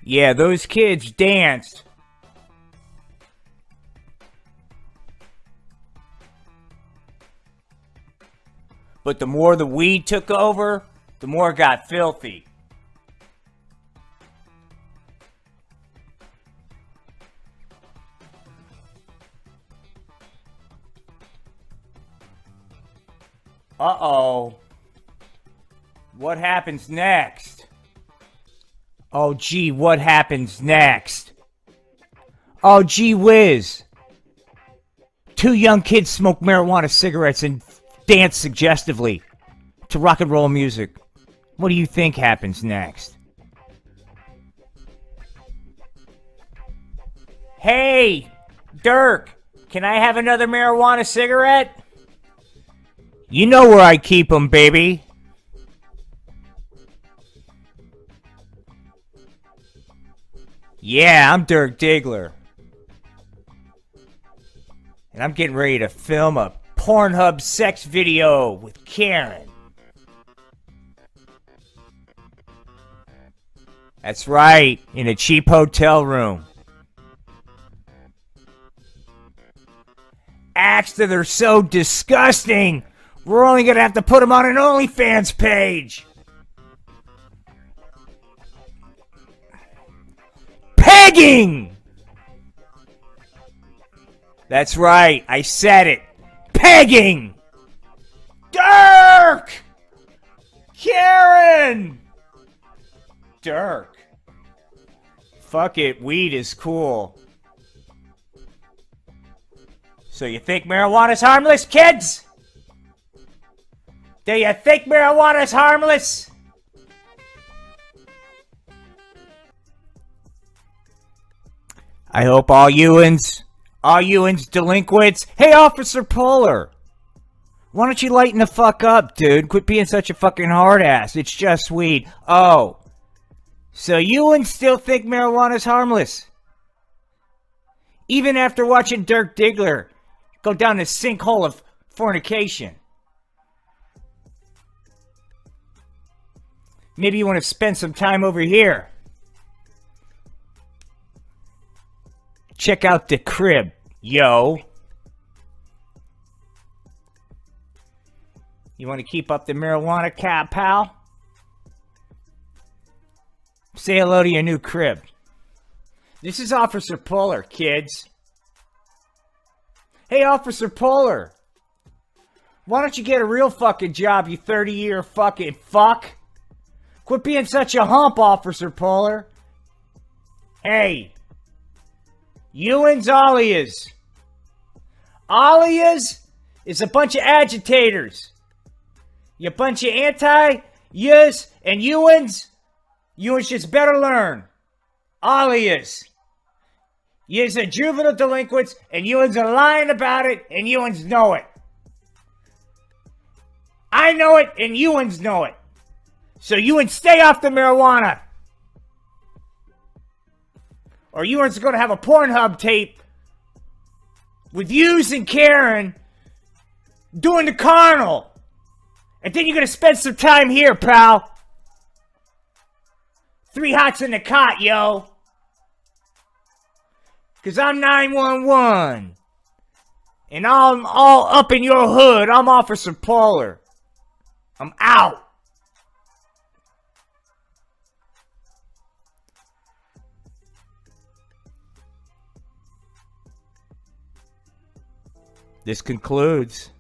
Yeah, those kids danced. But the more the weed took over, the more it got filthy. Uh-oh. What happens next? Oh, gee, what happens next? Oh, gee whiz. Two young kids smoke marijuana cigarettes and dance suggestively to rock and roll music. What do you think happens next? Hey, Dirk, can I have another marijuana cigarette? You know where I keep them, baby. Yeah, I'm Dirk Diggler. And I'm getting ready to film a Pornhub sex video with Karen. That's right, in a cheap hotel room. Acts that are so disgusting, we're only gonna have to put them on an OnlyFans page. Pegging! That's right, I said it. Pegging! Dirk! Karen! Dirk. Fuck it, weed is cool. So you think marijuana's harmless, kids? Do you think marijuana's harmless? I hope all Ewans delinquents. Hey, Officer Polar. Why don't you lighten the fuck up, dude? Quit being such a fucking hard ass. It's just weed. Oh. So Ewans still think marijuana's harmless? Even after watching Dirk Diggler go down the sinkhole of fornication. Maybe you want to spend some time over here. Check out the crib, yo. You want to keep up the marijuana cap, pal? Say hello to your new crib. This is Officer Polar, kids. Hey, Officer Polar. Why don't you get a real fucking job, you 30-year fucking fuck? Quit being such a hump, Officer Polar. Hey. Ewans Alias. Alias is a bunch of agitators. You bunch of anti-yas and Ewans. Ewans just better learn. Alias. Yous are juvenile delinquents and Ewans are lying about it and Ewans know it. I know it and Ewans know it. So Ewans stay off the marijuana. Or Ewans are going to have a Pornhub tape with yous and Karen doing the carnal. And then you're going to spend some time here, pal. 3 hots in the cot, yo. Because I'm 911. And I'm all up in your hood. I'm Officer Polar. I'm out. This concludes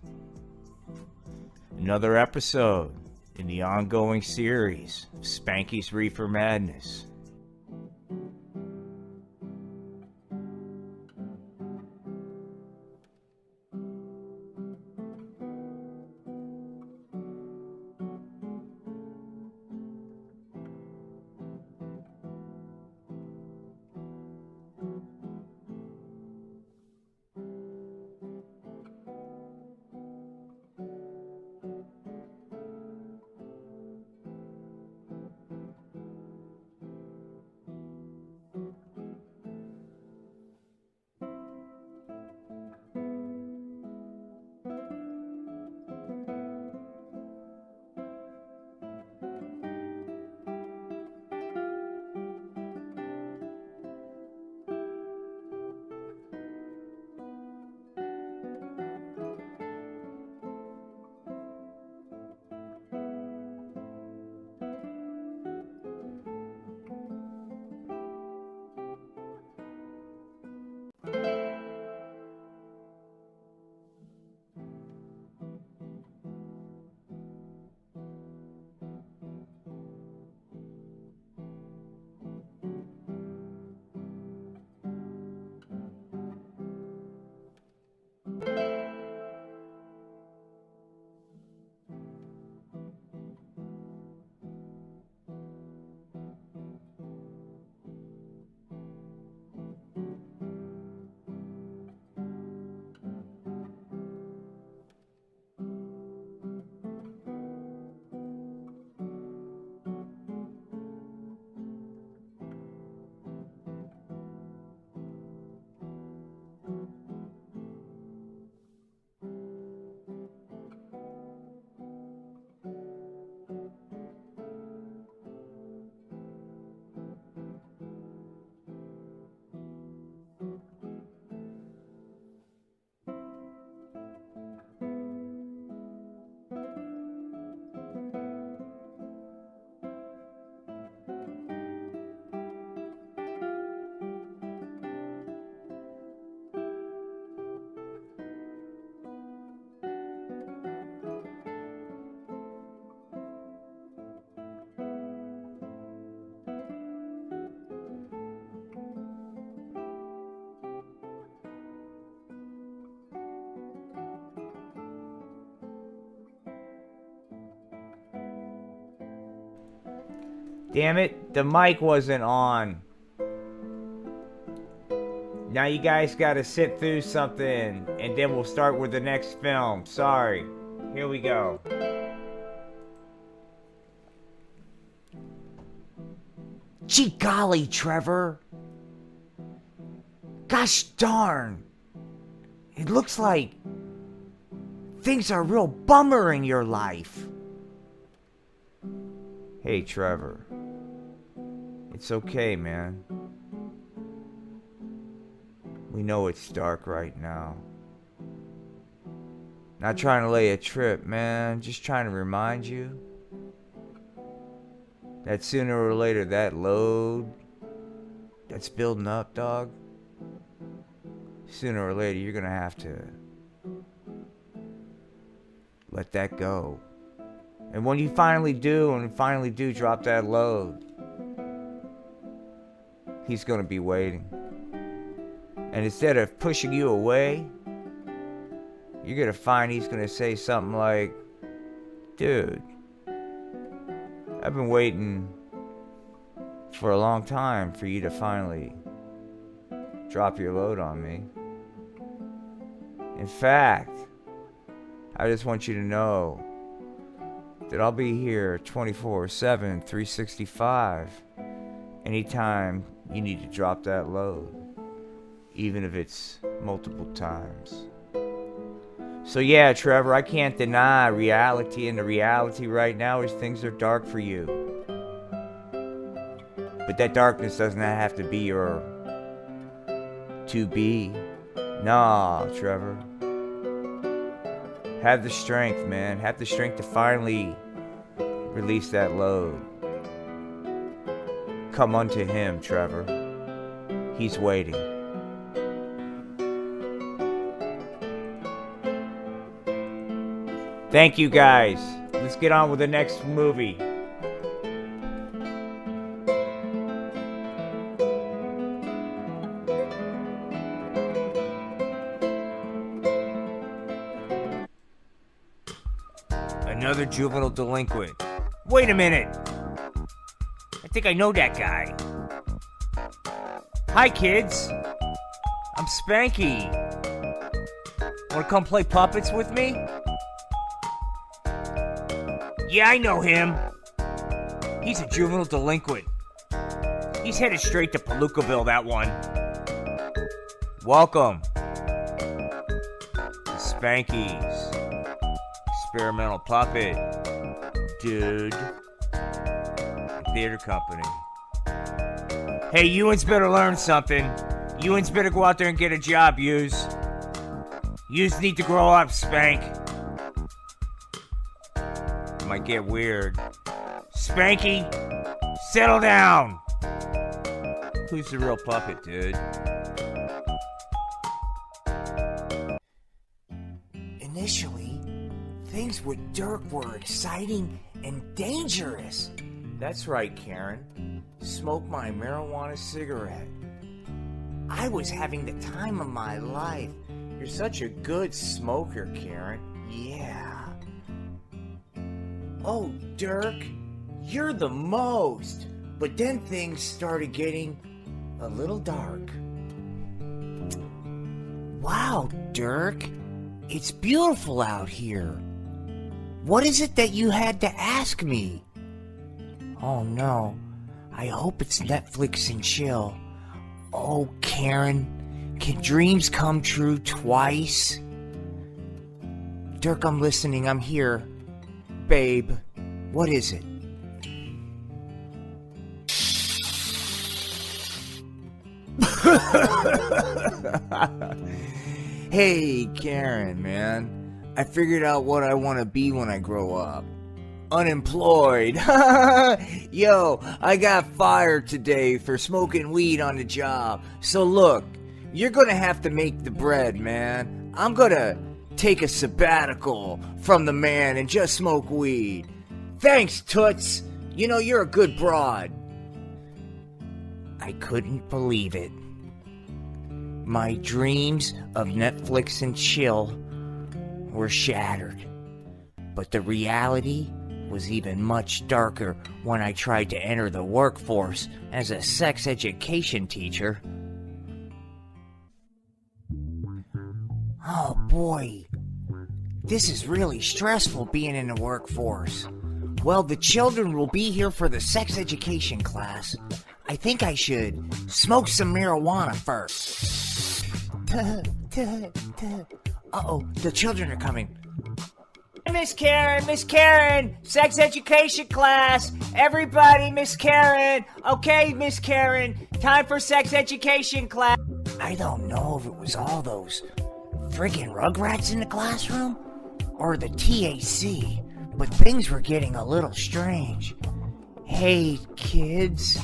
another episode in the ongoing series of Spanky's Reefer Madness. Damn it, the mic wasn't on. Now you guys gotta sit through something, and then we'll start with the next film. Sorry. Here we go. Gee golly, Trevor. Gosh darn. It looks like things are a real bummer in your life. Hey, Trevor. It's okay, man. We know it's dark right now. Not trying to lay a trip, man. Just trying to remind you that sooner or later that load that's building up, dog, sooner or later you're gonna have to let that go. And when you finally do drop that load, he's gonna be waiting. And instead of pushing you away, you're gonna find he's gonna say something like, dude, I've been waiting for a long time for you to finally drop your load on me. In fact, I just want you to know that I'll be here 24/7, 365, anytime you need to drop that load, even if it's multiple times. So yeah, Trevor, I can't deny reality, and the reality right now is things are dark for you. But that darkness doesn't have to be your to be. Nah, Trevor. Have the strength, man. Have the strength to finally release that load. Come unto him, Trevor. He's waiting. Thank you, guys. Let's get on with the next movie. Another juvenile delinquent. Wait a minute. I think I know that guy. Hi, kids. I'm Spanky. Wanna come play puppets with me? Yeah, I know him. He's a juvenile delinquent. He's headed straight to Palookaville, that one. Welcome to Spanky's Experimental Puppet Dude Theater Company. Hey, you'uns better learn something. You'uns better go out there and get a job, yous. Yous need to grow up, Spank. Might get weird. Spanky, settle down. Who's the real puppet, dude? Initially, things with Dirk were exciting and dangerous. That's right, Karen. Smoke my marijuana cigarette. I was having the time of my life. You're such a good smoker, Karen. Yeah. Oh, Dirk, you're the most. But then things started getting a little dark. Wow, Dirk, it's beautiful out here. What is it that you had to ask me? Oh no, I hope it's Netflix and chill. Oh, Karen, can dreams come true twice? Dirk, I'm listening, I'm here. Babe, what is it? Hey, Karen, man. I figured out what I want to be when I grow up. Unemployed. Yo, I got fired today for smoking weed on the job. So look, you're gonna have to make the bread, man. I'm gonna take a sabbatical from the man and just smoke weed. Thanks, Toots. You know, you're a good broad. I couldn't believe it. My dreams of Netflix and chill were shattered. But the reality was even much darker when I tried to enter the workforce as a sex education teacher. Oh boy, this is really stressful being in the workforce. Well, the children will be here for the sex education class. I think I should smoke some marijuana first. Uh-oh, the children are coming. Miss Karen, sex education class. Everybody, Miss Karen. Okay, Miss Karen, time for sex education class. I don't know if it was all those friggin' rugrats in the classroom or the TAC, but things were getting a little strange. Hey, kids.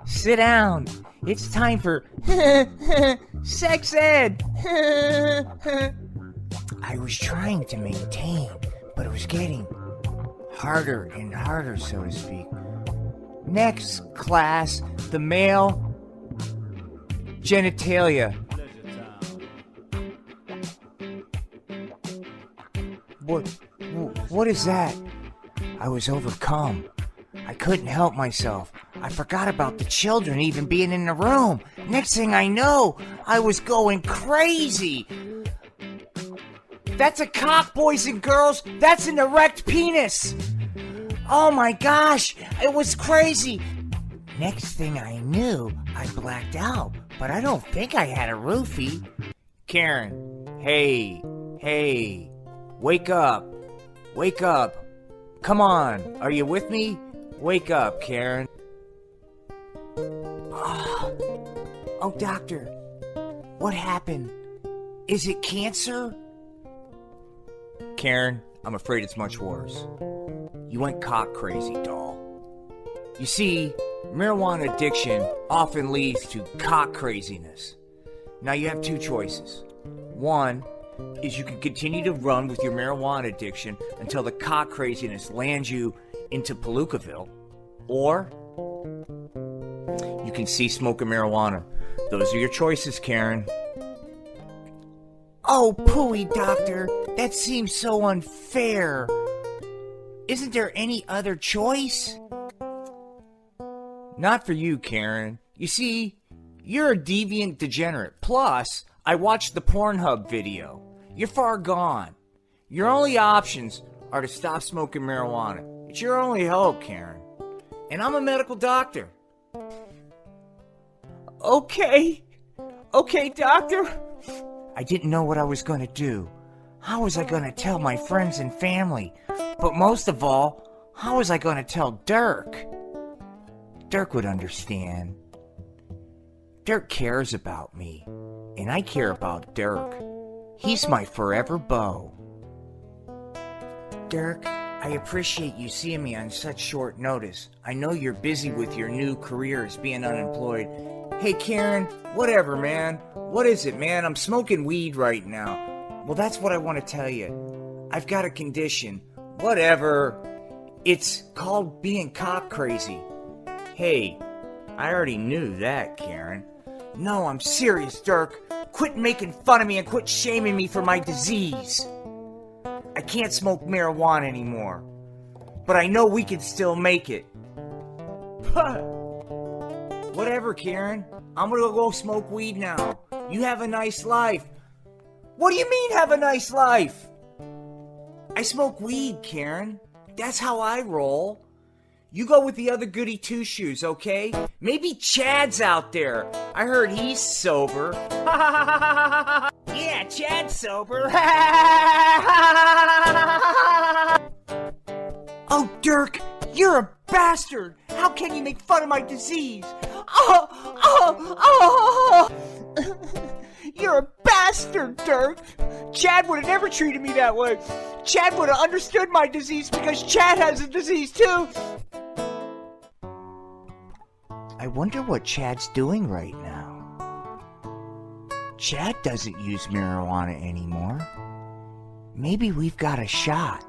Sit down. It's time for sex ed. I was trying to maintain, but it was getting harder and harder, so to speak. Next class, the male genitalia. What is that? I was overcome. I couldn't help myself. I forgot about the children even being in the room. Next thing I know, I was going crazy. That's a cock, boys and girls. That's an erect penis. Oh my gosh, it was crazy. Next thing I knew, I blacked out, but I don't think I had a roofie. Karen, hey, wake up. Come on, are you with me? Wake up, Karen. Oh, doctor, what happened? Is it cancer? Karen, I'm afraid it's much worse. You went cock crazy, doll. You see, marijuana addiction often leads to cock craziness. Now you have two choices. One is you can continue to run with your marijuana addiction until the cock craziness lands you into Palookaville, or you can cease smoking marijuana. Those are your choices, Karen. Oh, pooey, doctor. That seems so unfair. Isn't there any other choice? Not for you, Karen. You see, you're a deviant degenerate. Plus, I watched the Pornhub video. You're far gone. Your only options are to stop smoking marijuana. It's your only hope, Karen. And I'm a medical doctor. Okay, doctor. I didn't know what I was going to do. How was I going to tell my friends and family? But most of all, how was I going to tell Dirk? Dirk would understand. Dirk cares about me, and I care about Dirk. He's my forever beau. Dirk, I appreciate you seeing me on such short notice. I know you're busy with your new career as being unemployed. Hey, Karen, whatever, man. What is it, man? I'm smoking weed right now. Well, that's what I want to tell you. I've got a condition. Whatever. It's called being cock crazy. Hey, I already knew that, Karen. No, I'm serious, Dirk. Quit making fun of me and quit shaming me for my disease. I can't smoke marijuana anymore. But I know we can still make it. Whatever, Karen. I'm gonna go smoke weed now. You have a nice life. What do you mean, have a nice life? I smoke weed, Karen. That's how I roll. You go with the other goody two-shoes, okay? Maybe Chad's out there. I heard he's sober. Yeah, Chad's sober. Oh, Dirk, you're a bastard. How can you make fun of my disease? You're a bastard, Dirk. Chad would have never treated me that way. Chad would have understood my disease because Chad has a disease too. I wonder what Chad's doing right now. Chad doesn't use marijuana anymore. Maybe we've got a shot.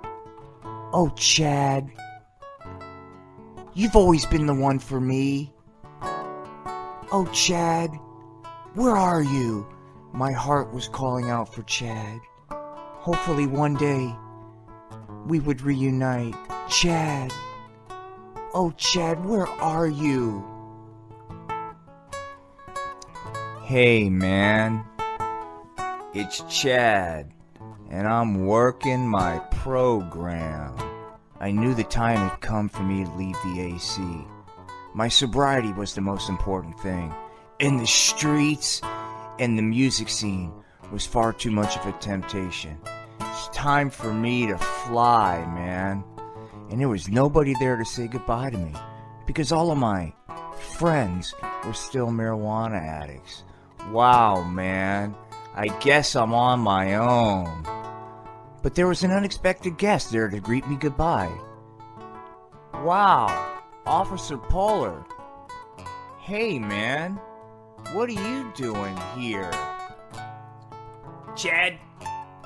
Oh, Chad. You've always been the one for me. Oh, Chad. Where are you? My heart was calling out for Chad. Hopefully one day we would reunite. Chad. Oh, Chad, where are you? Hey, man. It's Chad, and I'm working my program. I knew the time had come for me to leave the AC. My sobriety was the most important thing. And the streets and the music scene was far too much of a temptation. It's time for me to fly, man. And there was nobody there to say goodbye to me, because all of my friends were still marijuana addicts. Wow, man. I guess I'm on my own. But there was an unexpected guest there to greet me goodbye. Wow, Officer Polar. Hey, man. What are you doing here? Chad,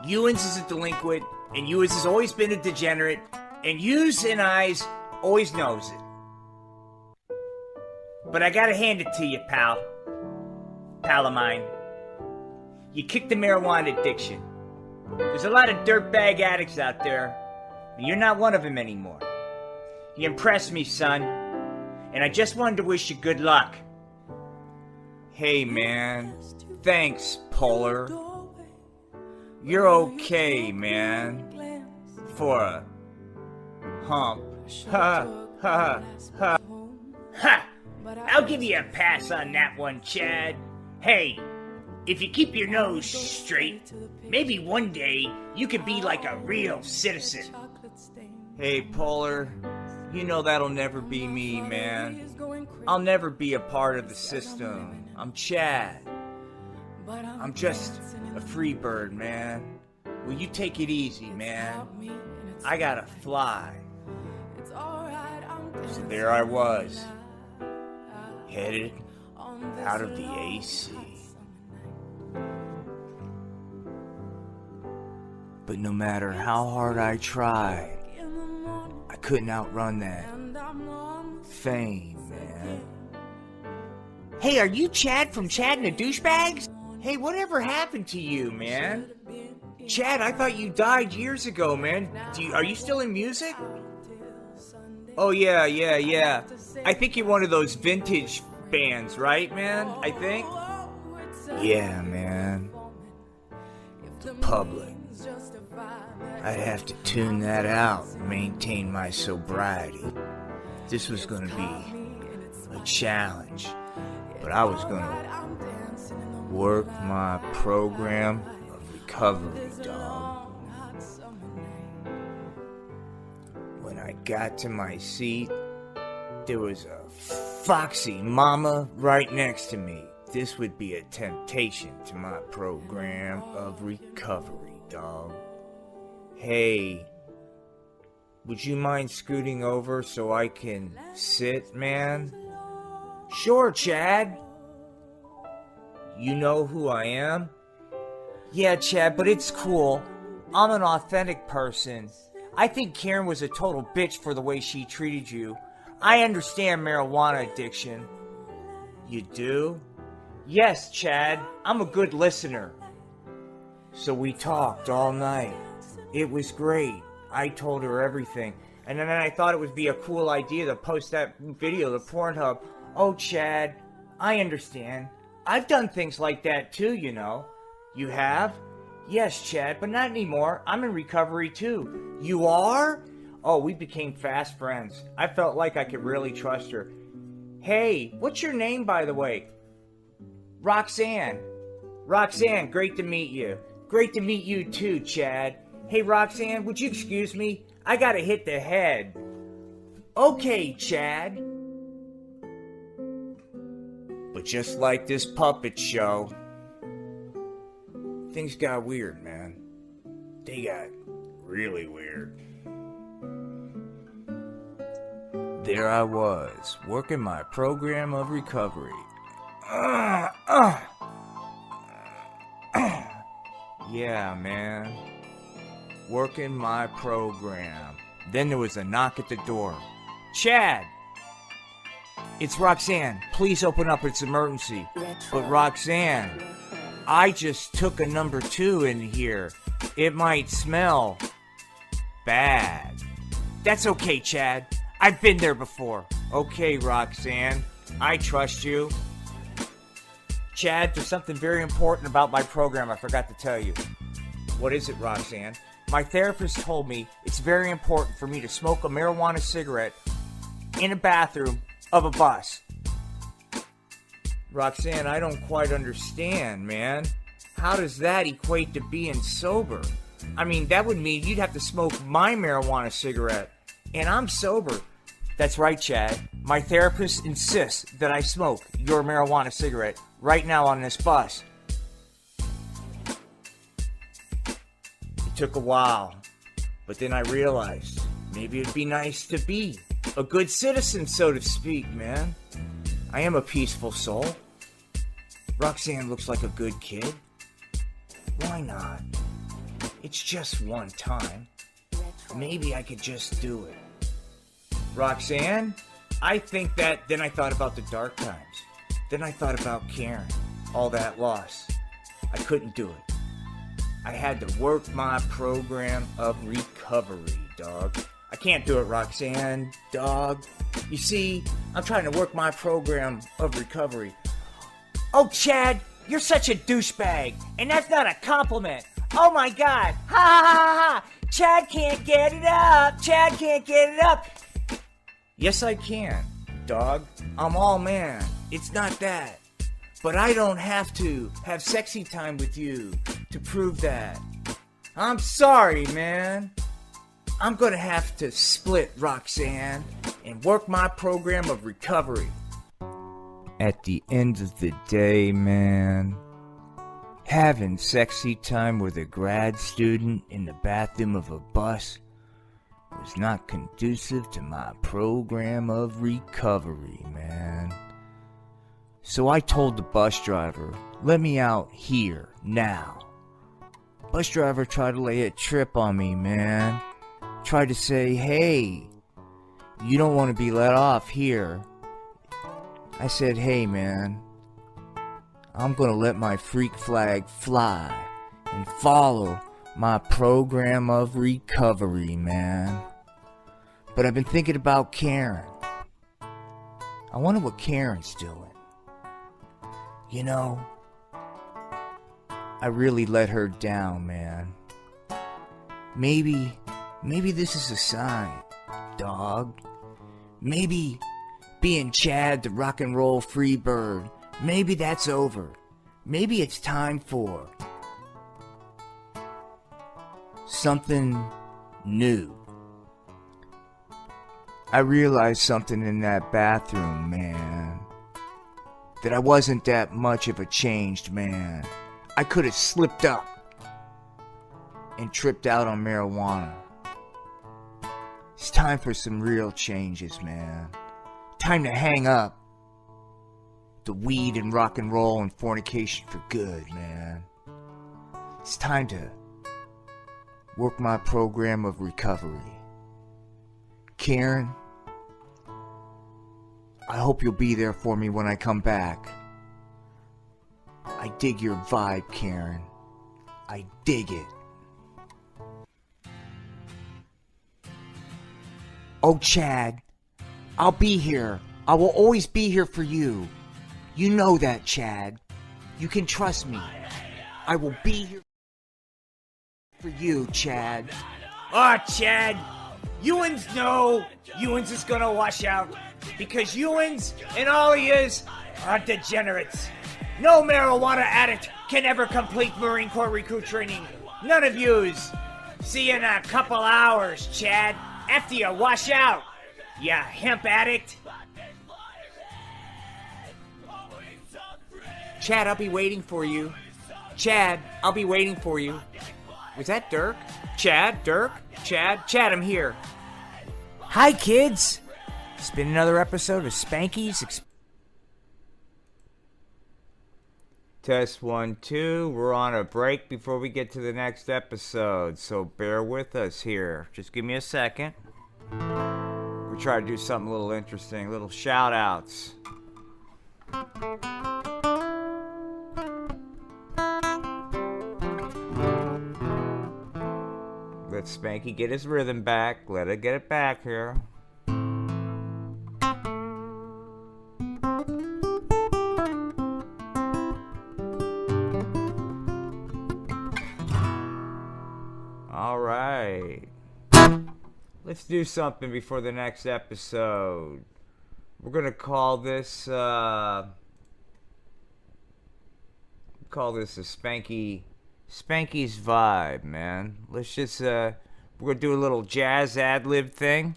Ewins is a delinquent, and Ewins has always been a degenerate, and yous and I's always knows it. But I gotta hand it to you, pal. Pal of mine. You kicked the marijuana addiction. There's a lot of dirtbag addicts out there, but you're not one of them anymore. You impressed me, son, and I just wanted to wish you good luck. Hey, man. Thanks, Polar. You're okay, man. For a hump. Ha, ha, ha. Ha! I'll give you a pass on that one, Chad. Hey, if you keep your nose straight, maybe one day you could be like a real citizen. Hey, Polar, you know that'll never be me, man. I'll never be a part of the system. I'm Chad. I'm just a free bird, man. Will you take it easy, man? I gotta fly. So there I was, headed out of the AC. But no matter how hard I tried, I couldn't outrun that fame, man. Hey, are you Chad from Chad and the Douchebags? Hey, whatever happened to you, man? Chad, I thought you died years ago, man. Are you still in music? Oh, yeah. I think you're one of those vintage bands, right, man? I think? Yeah, man. The public. I'd have to tune that out and maintain my sobriety. This was gonna be a challenge, but I was gonna work my program of recovery, dog. When I got to my seat, there was a foxy mama right next to me. This would be a temptation to my program of recovery, dog. Hey, would you mind scooting over so I can sit, man? Sure, Chad. You know who I am? Yeah, Chad, but it's cool. I'm an authentic person. I think Karen was a total bitch for the way she treated you. I understand marijuana addiction. You do? Yes, Chad. I'm a good listener. So we talked all night. It was great. I told her everything. And then I thought it would be a cool idea to post that video to Pornhub. Oh, Chad, I understand. I've done things like that too, you know. You have? Yes, Chad, but not anymore. I'm in recovery too. You are? Oh, we became fast friends. I felt like I could really trust her. Hey, what's your name, by the way? Roxanne. Roxanne, great to meet you. Great to meet you too, Chad. Hey, Roxanne, would you excuse me? I gotta hit the head. Okay, Chad. But just like this puppet show, things got weird, man. They got really weird. There I was, working my program of recovery. Yeah, man. Working my program. Then there was a knock at the door. Chad! It's Roxanne. Please open up. It's emergency. But Roxanne, I just took a number 2 in here. It might smell. bad. That's okay, Chad. I've been there before. Okay, Roxanne. I trust you. Chad, there's something very important about my program I forgot to tell you. What is it, Roxanne? My therapist told me it's very important for me to smoke a marijuana cigarette in a bathroom of a bus. Roxanne, I don't quite understand, man. How does that equate to being sober? I mean, that would mean you'd have to smoke my marijuana cigarette, and I'm sober. That's right, Chad. My therapist insists that I smoke your marijuana cigarette right now on this bus. It took a while, but then I realized maybe it'd be nice to be a good citizen, so to speak, man. I am a peaceful soul. Roxanne looks like a good kid. Why not? It's just one time. Maybe I could just do it. Roxanne, I think that... Then I thought about the dark times. Then I thought about Karen. All that loss. I couldn't do it. I had to work my program of recovery, dog. I can't do it, Roxanne, dog. You see, I'm trying to work my program of recovery. Oh, Chad, you're such a douchebag, and that's not a compliment. Oh my God, ha ha ha ha! Chad can't get it up. Chad can't get it up. Yes, I can, dog. I'm all man. It's not that. But I don't have to have sexy time with you to prove that. I'm sorry, man. I'm gonna have to split, Roxanne, and work my program of recovery. At the end of the day, man, having sexy time with a grad student in the bathroom of a bus was not conducive to my program of recovery, man. So I told the bus driver, let me out here, now. Bus driver tried to lay a trip on me, man. Tried to say, hey, you don't want to be let off here. I said, hey, man, I'm going to let my freak flag fly and follow my program of recovery, man. But I've been thinking about Karen. I wonder what Karen's doing. You know, I really let her down, man. Maybe this is a sign, dog. Maybe being Chad the rock and roll free bird, maybe that's over. Maybe it's time for something new. I realized something in that bathroom, man. That I wasn't that much of a changed man. I could have slipped up and tripped out on marijuana. It's time for some real changes, man. Time to hang up the weed and rock and roll and fornication for good, man. It's time to work my program of recovery. Karen, I hope you'll be there for me when I come back. I dig your vibe, Karen. I dig it. Oh, Chad, I'll be here. I will always be here for you. You know that, Chad. You can trust me. I will be here for you, Chad. Oh, Chad, Ewans, no. Ewans is gonna wash out. Because Ewans and all he is are degenerates. No marijuana addict can ever complete Marine Corps recruit training. None of yous. See you in a couple hours, Chad. After you wash out, you hemp addict. Chad, I'll be waiting for you. Chad, I'll be waiting for you. Was that Dirk? Chad, Dirk, Chad, I'm here. Hi, kids. It's been another episode of Spanky's Test 1, 2. We're on a break before we get to the next episode, so bear with us here. Just give me a second. We try to do something a little interesting, little shout outs. Let Spanky get his rhythm back. Let it get it back here. All right. Let's do something before the next episode. We're gonna call this a Spanky's vibe, man. Let's just we're gonna do a little jazz ad-lib thing.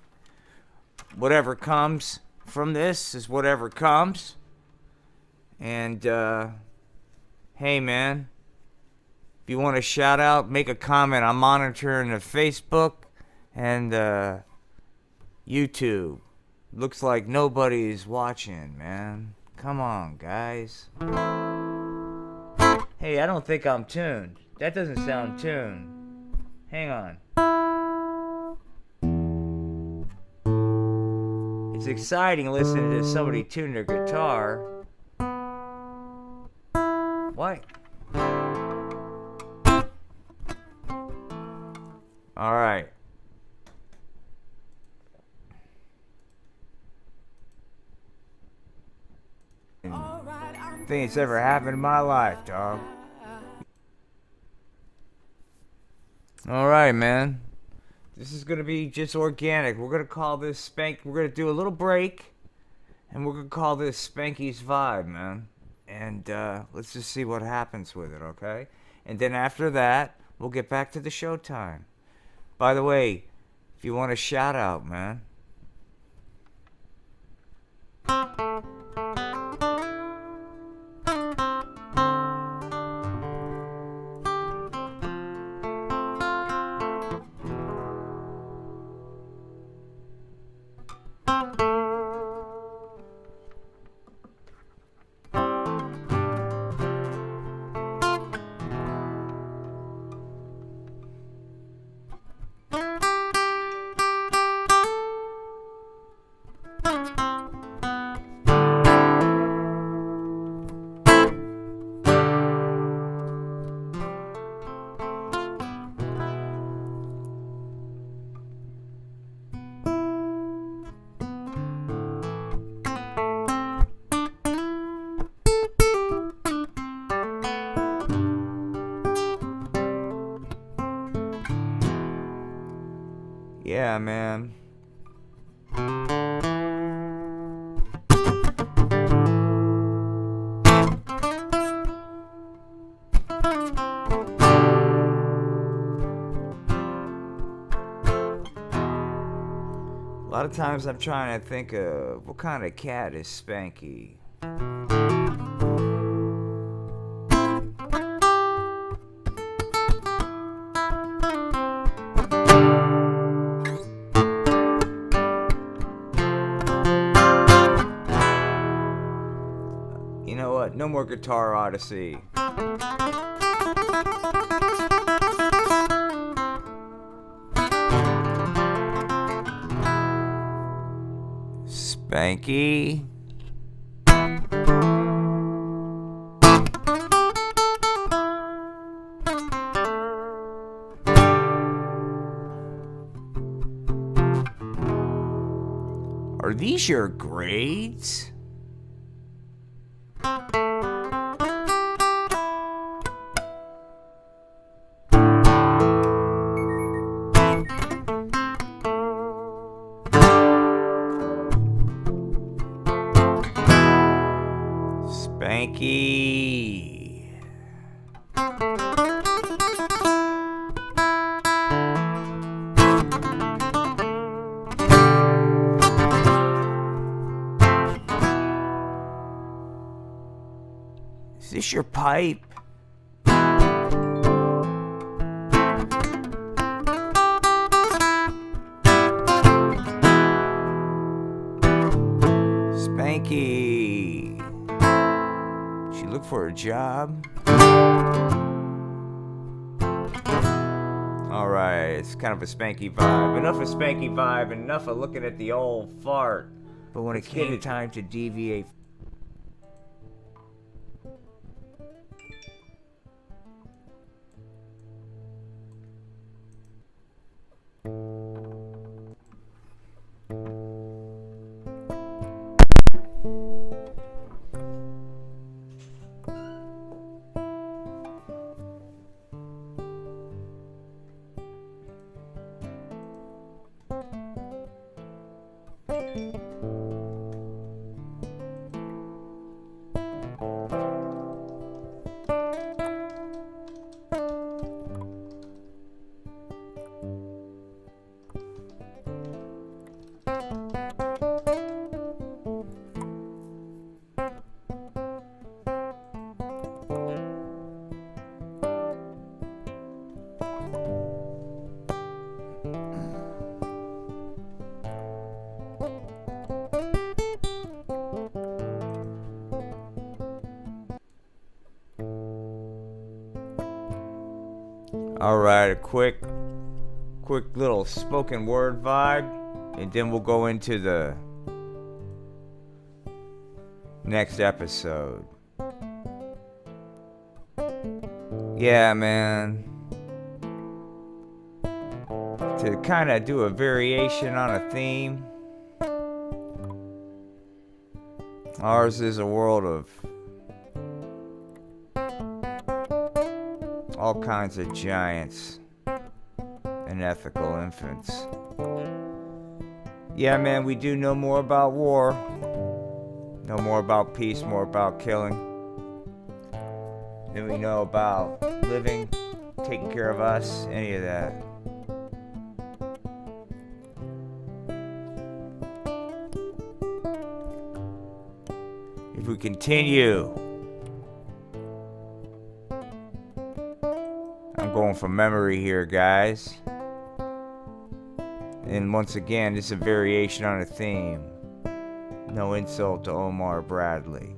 Whatever comes from this is whatever comes. And hey, man, if you want to shout out, make a comment. I'm monitoring the Facebook and YouTube. Looks like nobody's watching, man. Come on, guys. Hey, I don't think I'm tuned. That doesn't sound tuned. Hang on. It's exciting listening to somebody tune their guitar. What? All right. Thing that's ever happened in my life, dog. Alright, man. This is gonna be just organic. We're gonna call this we're gonna do a little break, and we're gonna call this Spanky's vibe, man. And let's just see what happens with it, okay? And then after that, we'll get back to the showtime. By the way, if you want a shout out, man. Yeah, man. A lot of times I'm trying to think of what kind of cat is Spanky. You know what? No more Guitar Odyssey. Spanky. Are these your grades? Spanky. Is this your pipe? Spanky. She look for a job? Alright, it's kind of a Spanky vibe. Enough of Spanky vibe, enough of looking at the old fart. But when it came time to deviate, Alright, a quick little spoken word vibe, and then we'll go into the next episode. Yeah, man. To kind of do a variation on a theme. Ours is a world of all kinds of giants and ethical infants. Yeah, man, we do know more about war. Know more about peace, more about killing. Than we know about living, taking care of us, any of that. If we continue, I'm going from memory here, guys. And once again, this is a variation on a theme. No insult to Omar Bradley.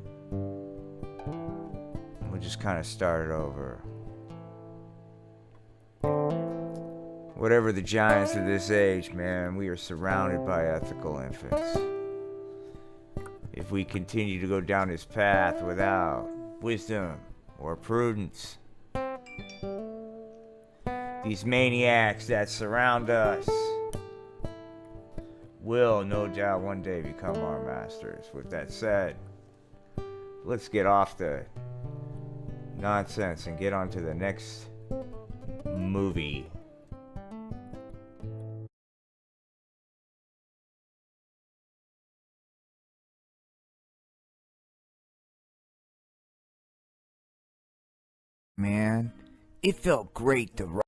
We'll just kind of start it over. Whatever the giants of this age, man, we are surrounded by ethical infants. If we continue to go down this path without wisdom or prudence, these maniacs that surround us will no doubt one day become our masters. With that said, let's get off the nonsense and get on to the next movie. Man, it felt great to rock.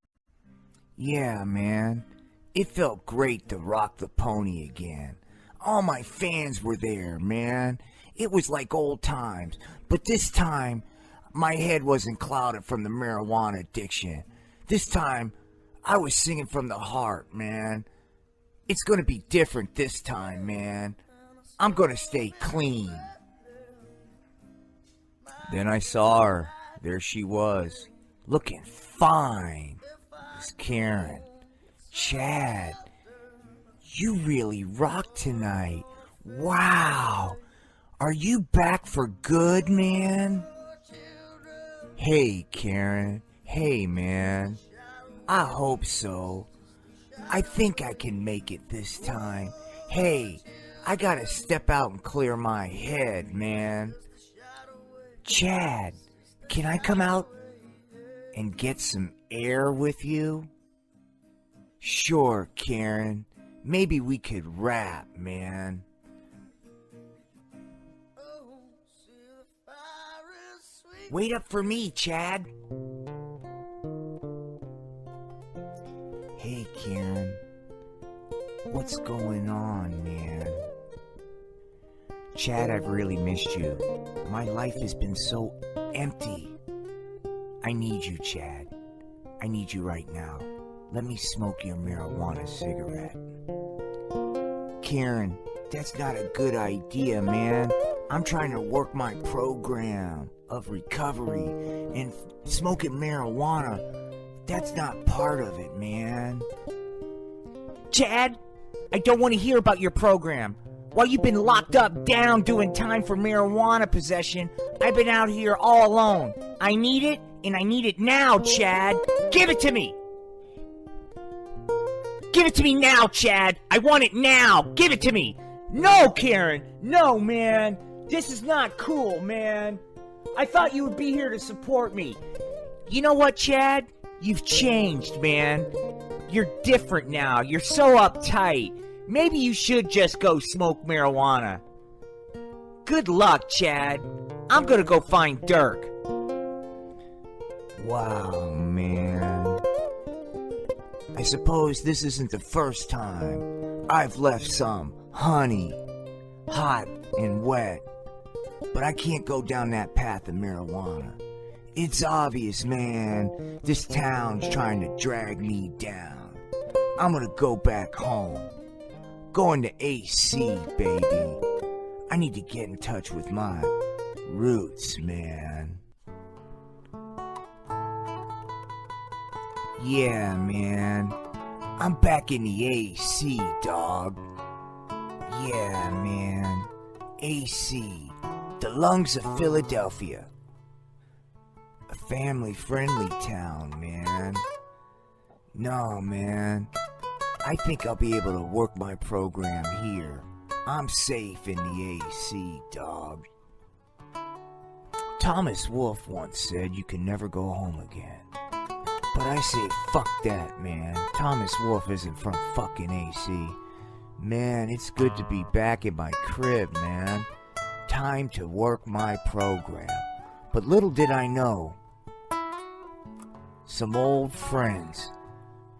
Yeah, man, it felt great to rock the pony again. All my fans were there, man. It was like old times, but this time my head wasn't clouded from the marijuana addiction. This time I was singing from the heart, man. It's gonna be different this time, man. I'm gonna stay clean. Then I saw her. There she was, looking fine. It's Karen. Chad, you really rocked tonight. Wow. Are you back for good, man? Hey, Karen. Hey, man. I hope so. I think I can make it this time. Hey, I gotta step out and clear my head, man. Chad, can I come out and get some air with you? Sure, Karen. Maybe we could rap, man. Wait up for me, Chad. Hey, Karen. What's going on, man? Chad, I've really missed you. My life has been so empty. I need you, Chad. I need you right now. Let me smoke your marijuana cigarette. Karen, that's not a good idea, man. I'm trying to work my program of recovery, and smoking marijuana, that's not part of it, man. Chad, I don't want to hear about your program. While you've been locked up down doing time for marijuana possession, I've been out here all alone. I need it, and I need it now, Chad. Give it to me! Give it to me now, Chad! I want it now! Give it to me! No, Karen! No, man! This is not cool, man! I thought you would be here to support me. You know what, Chad? You've changed, man. You're different now. You're so uptight. Maybe you should just go smoke marijuana. Good luck, Chad. I'm gonna go find Dirk. Wow, man. I suppose this isn't the first time I've left some honey, hot and wet. But I can't go down that path of marijuana. It's obvious, man. This town's trying to drag me down. I'm gonna go back home. Going to AC, baby. I need to get in touch with my roots, man. Yeah, man. I'm back in the AC, dog. Yeah, man. AC. The lungs of Philadelphia. A family-friendly town, man. No, man. I think I'll be able to work my program here. I'm safe in the AC, dog. Thomas Wolfe once said you can never go home again. But I say fuck that, man. Thomas Wolfe isn't from fucking AC. Man, it's good to be back in my crib, man. Time to work my program. But little did I know, some old friends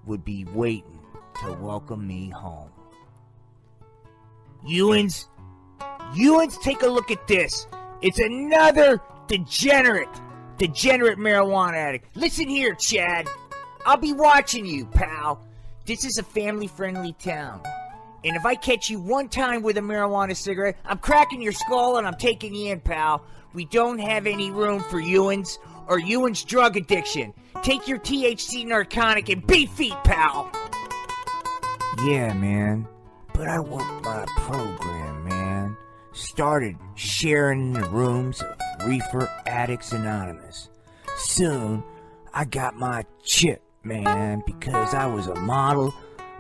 would be waiting to welcome me home. Ewans, take a look at this. It's another degenerate marijuana addict. Listen here, Chad. I'll be watching you, pal. This is a family-friendly town. And if I catch you one time with a marijuana cigarette, I'm cracking your skull and I'm taking you in, pal. We don't have any room for Ewans or Ewans drug addiction. Take your THC narcotic and be feet, pal. Yeah, man. But I worked my program, man. Started sharing the rooms of Reefer Addicts Anonymous. Soon, I got my chip, man, because I was a model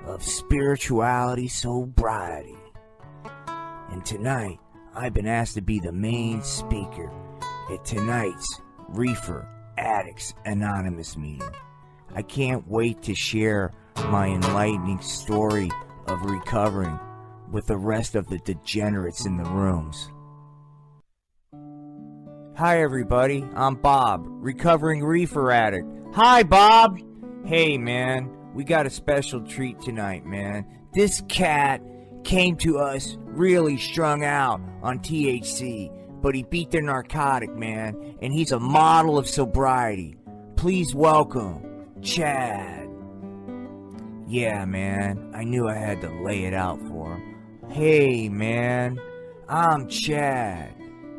of spirituality, sobriety. And tonight, I've been asked to be the main speaker at tonight's Reefer Addicts Anonymous meeting. I can't wait to share my enlightening story of recovering with the rest of the degenerates in the rooms. Hi everybody, I'm Bob, recovering reefer addict. Hi Bob! Hey man, we got a special treat tonight, man. This cat came to us really strung out on THC, but he beat the narcotic, man, and he's a model of sobriety. Please welcome Chad. Yeah, man, I knew I had to lay it out for him. Hey, man, I'm Chad,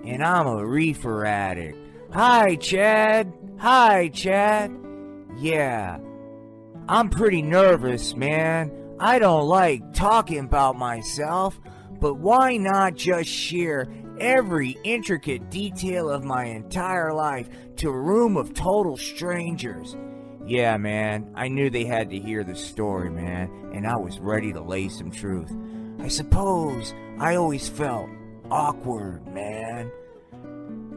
and I'm a reefer addict. Hi, Chad. Hi, Chad. Yeah, I'm pretty nervous, man. I don't like talking about myself, but why not just share every intricate detail of my entire life to a room of total strangers? Yeah, man, I knew they had to hear the story, man, and I was ready to lay some truth. I suppose I always felt awkward, man.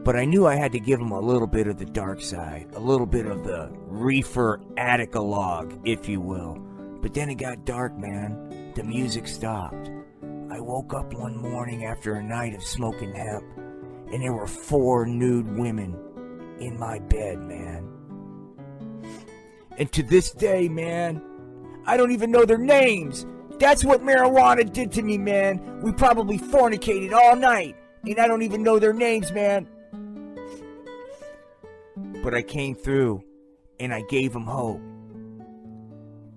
But I knew I had to give them a little bit of the dark side, a little bit of the reefer addict-a-log, if you will. But then it got dark, man. The music stopped. I woke up one morning after a night of smoking hemp, and there were 4 nude women in my bed, man. And to this day, man, I don't even know their names. That's what marijuana did to me, man. We probably fornicated all night, and I don't even know their names, man. But I came through, and I gave them hope.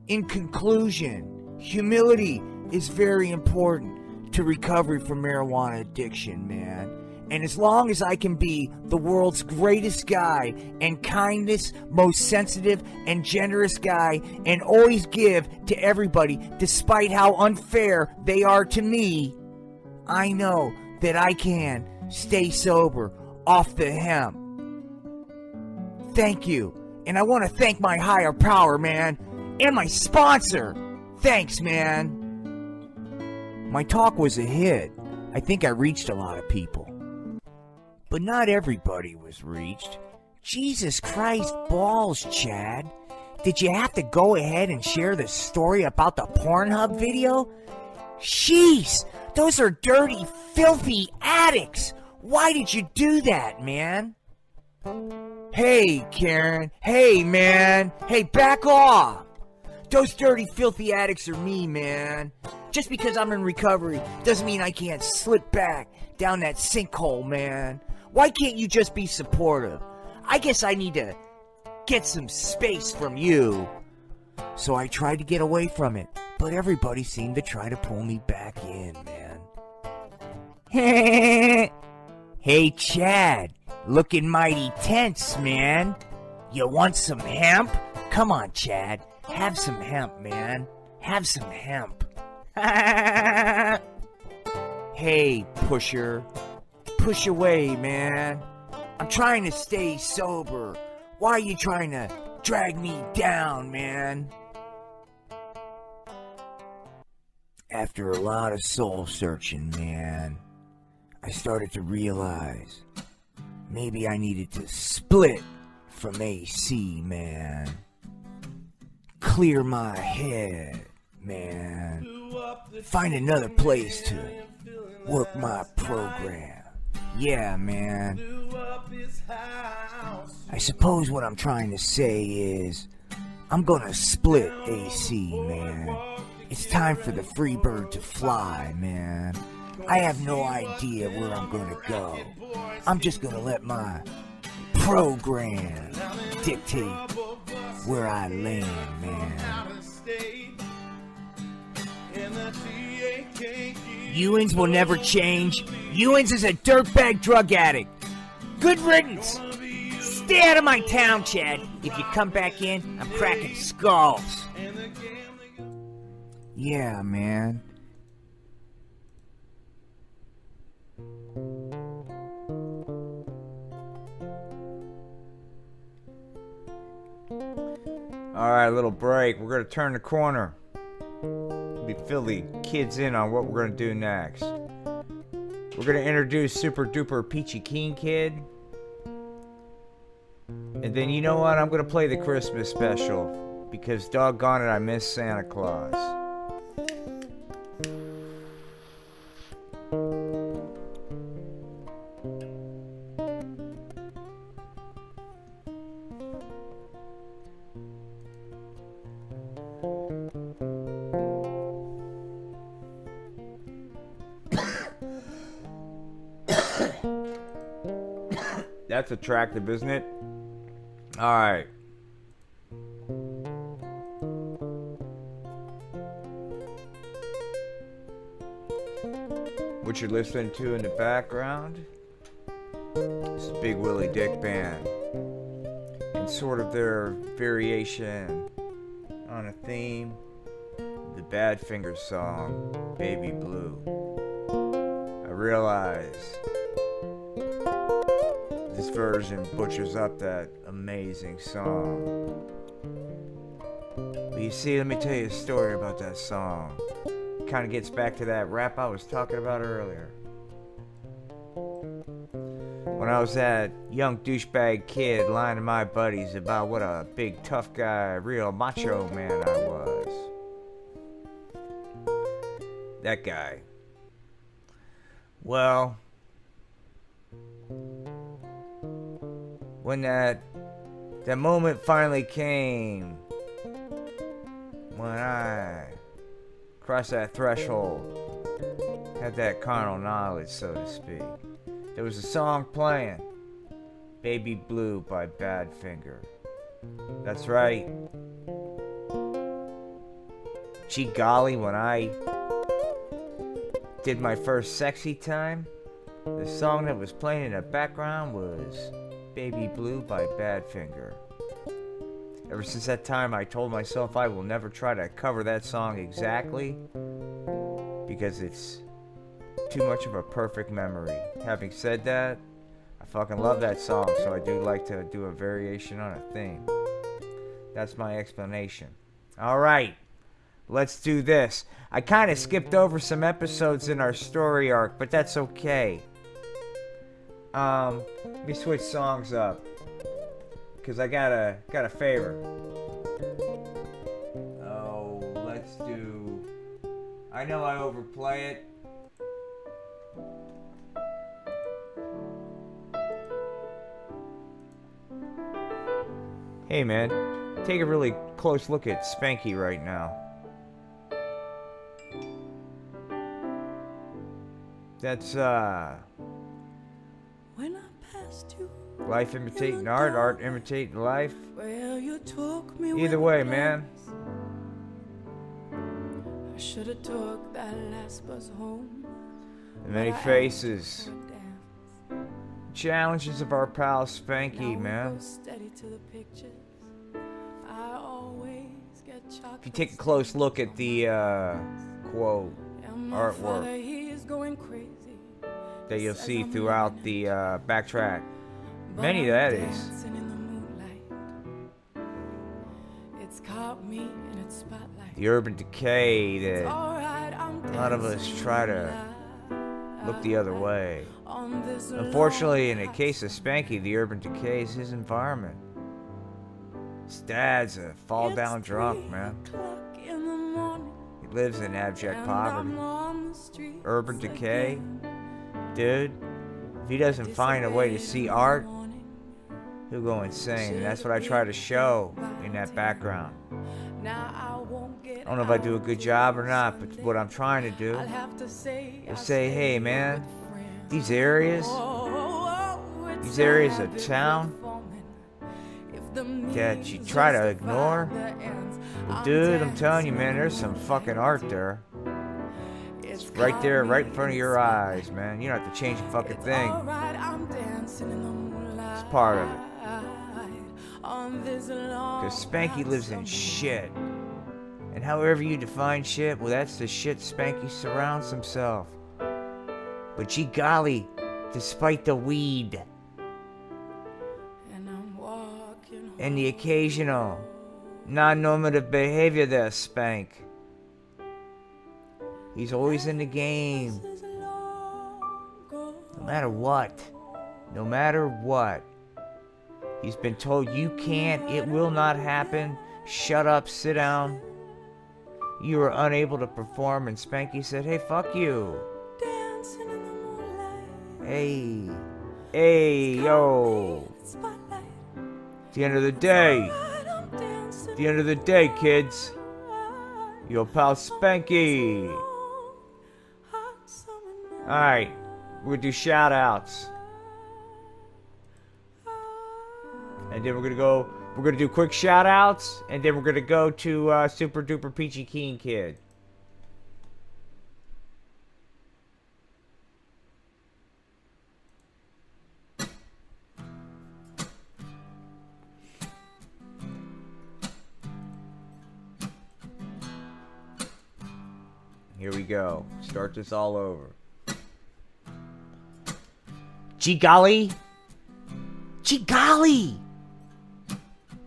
In conclusion, humility is very important to recovery from marijuana addiction, man. And as long as I can be the world's greatest guy and kindest, most sensitive and generous guy and always give to everybody despite how unfair they are to me, I know that I can stay sober off the hemp. Thank you. And I want to thank my higher power, man, and my sponsor. Thanks, man. My talk was a hit. I think I reached a lot of people. But not everybody was reached. Jesus Christ balls, Chad. Did you have to go ahead and share the story about the Pornhub video? Jeez, those are dirty, filthy addicts. Why did you do that, man? Hey, Karen. Hey, man. Hey, back off. Those dirty, filthy addicts are me, man. Just because I'm in recovery doesn't mean I can't slip back down that sinkhole, man. Why can't you just be supportive? I guess I need to get some space from you. So I tried to get away from it, but everybody seemed to try to pull me back in, man. Hey, Chad. Looking mighty tense, man. You want some hemp? Come on, Chad. Have some hemp, man. Have some hemp. Hey, pusher. Push away, man. I'm trying to stay sober. Why are you trying to drag me down, man? After a lot of soul searching, man, I started to realize maybe I needed to split from AC, man. Clear my head, man. Find another place to work my program. Yeah, man. I suppose what I'm trying to say is I'm gonna split AC, man. It's time for the free bird to fly, man. I have no idea where I'm gonna go. I'm just gonna let my program dictate where I land, man. Ewins will never change. Ewins is a dirtbag drug addict. Good riddance. Stay out of my town, Chad. If you come back in, I'm cracking skulls. Yeah, man. Alright, little break. We're going to turn the corner. We fill the kids in on what we're going to do next. We're going to introduce Super Duper Peachy Keen Kid. And then, you know what? I'm going to play the Christmas special. Because doggone it, I miss Santa Claus. That's attractive, isn't it? Alright. What you're listening to in the background is Big Willie Dick Band. And sort of their variation on a theme, the Badfinger song, Baby Blue. I realize this version butchers up that amazing song. But you see, let me tell you a story about that song. It kind of gets back to that rap I was talking about earlier. When I was that young douchebag kid lying to my buddies about what a big tough guy, real macho man I was. That guy. Well, when that moment finally came, when I crossed that threshold, had that carnal knowledge, so to speak, there was a song playing, Baby Blue by Badfinger. That's right. Gee golly, when I did my first sexy time, the song that was playing in the background was Baby Blue by Badfinger. Ever since that time, I told myself I will never try to cover that song exactly, because it's too much of a perfect memory. Having said that, I fucking love that song, so I do like to do a variation on a theme. That's my explanation. Alright, let's do this. I kind of skipped over some episodes in our story arc, but that's okay. Let me switch songs up, because I got a favor. Oh, let's do... I know I overplay it. Hey man, take a really close look at Spanky right now. That's When I passed you, life imitating art, art imitating life. well, you took me Either way, with man. I should have took that last bus home. The many faces, challenges of our pal Spanky, man. Steady to the pictures. I If you take a close look at the quote artwork that you'll see throughout the backtrack, many of that is. The urban decay that a lot of us try to look the other way. Unfortunately, in the case of Spanky, the urban decay is his environment. His dad's a fall-down drunk, man. He lives in abject poverty. Urban decay? Dude, if he doesn't find a way to see art, he'll go insane. And that's what I try to show in that background. I don't know if I do a good job or not, but what I'm trying to do is say, hey man, these areas of town that you try to ignore, well, dude, I'm telling you, man, there's some fucking art there. It's right there, right in front of your eyes, man. You don't have to change a fucking thing. It's part of it. Because Spanky lives in shit. And however you define shit, well, that's the shit Spanky surrounds himself. But gee golly, despite the weed and the occasional non-normative behavior there, Spank, he's always in the game. No matter what. No matter what. He's been told you can't, it will not happen, shut up, sit down. You were unable to perform, and Spanky said, hey, fuck you. Hey, yo. At the end of the day, kids, your pal Spanky. Alright, we're gonna do shout outs. And then we're gonna do quick shout outs, and then we're gonna go to Super Duper Peachy Keen Kid. Here we go. Start this all over. Gee golly! Gee golly!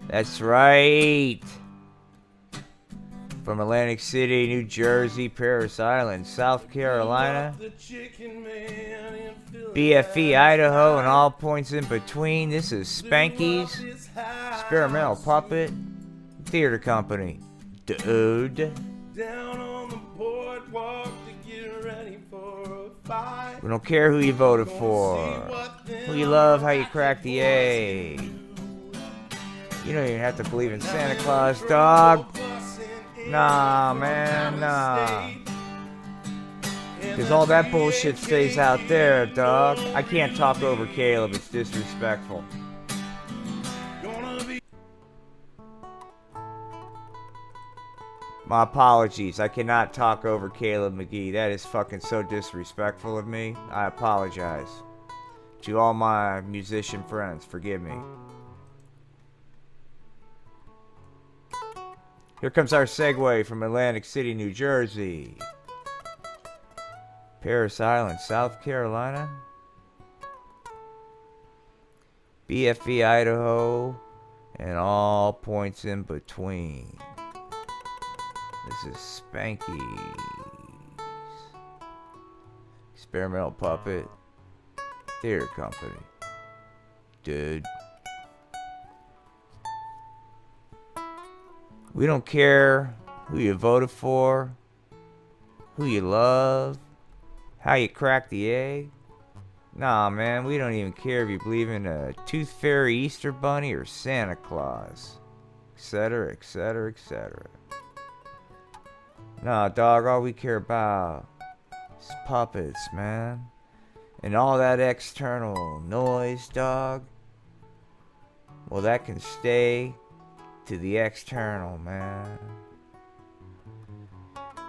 That's right. From Atlantic City, New Jersey, Paris Island, South Carolina, BFE, Idaho, and all points in between. This is Spanky's Experimental Puppet Theater Company. Dude. We don't care who you voted for, who you love, how you crack the egg. You don't even have to believe in Santa Claus, dog. Nah, man, nah. Because all that bullshit stays out there, dog. I can't talk over Caleb, it's disrespectful. My apologies, I cannot talk over Caleb McGee. That is fucking so disrespectful of me. I apologize. To all my musician friends, forgive me. Here comes our segue from Atlantic City, New Jersey, Paris Island, South Carolina, BFE, Idaho, and all points in between. This is Spanky's Experimental Puppet Theater Company. Dude. We don't care who you voted for, who you love, how you crack the egg. Nah, man, we don't even care if you believe in a Tooth Fairy, Easter Bunny, or Santa Claus, etc., etc., etc. Nah, dog, all we care about is puppets, man. And all that external noise, dog, well, that can stay to the external, man.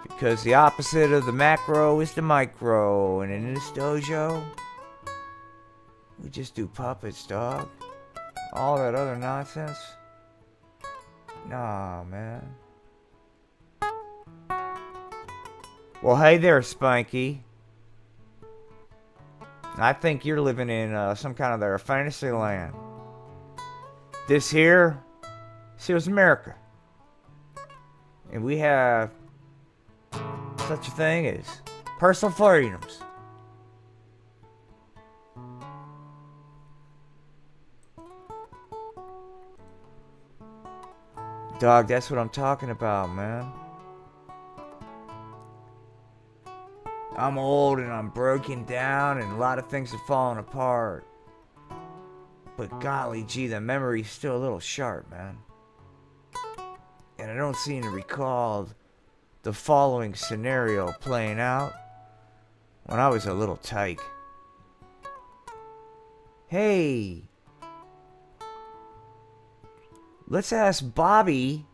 Because the opposite of the macro is the micro. And in this dojo, we just do puppets, dog. All that other nonsense, nah, man. Well, hey there, Spanky. I think you're living in some kind of their fantasy land. This here, see, it was America. And we have such a thing as personal freedoms. Dog, that's what I'm talking about, man. I'm old and I'm broken down and a lot of things are falling apart. But golly gee, the memory's still a little sharp, man. And I don't seem to recall the following scenario playing out when I was a little tyke. Hey, let's ask Bobby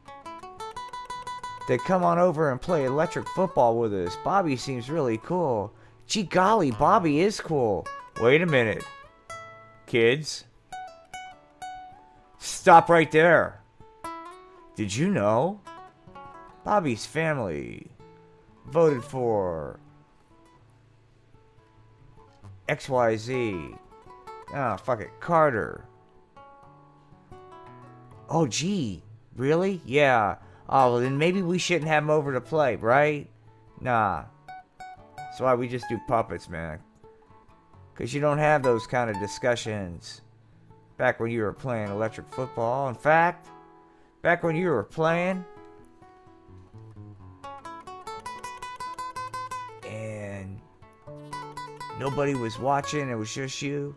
to come on over and play electric football with us. Bobby seems really cool. Gee golly, Bobby is cool. Wait a minute. Kids. Stop right there. Did you know Bobby's family voted for XYZ? Ah, fuck it. Carter. Oh, gee. Really? Yeah. Oh, well, then maybe we shouldn't have him over to play, right? Nah. That's why we just do puppets, man. Because you don't have those kind of discussions back when you were playing electric football. In fact, back when you were playing and nobody was watching, it was just you.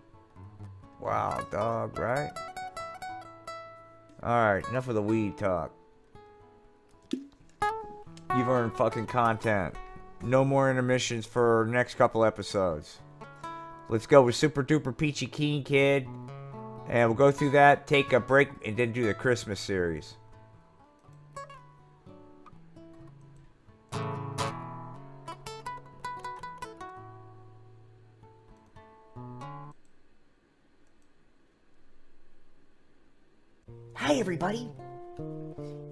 Wow, dog, right? Alright, enough of the weed talk. You've earned fucking content. No more intermissions for next couple episodes. Let's go with Super Duper Peachy Keen Kid. And we'll go through that, take a break, and then do the Christmas series. Hi everybody,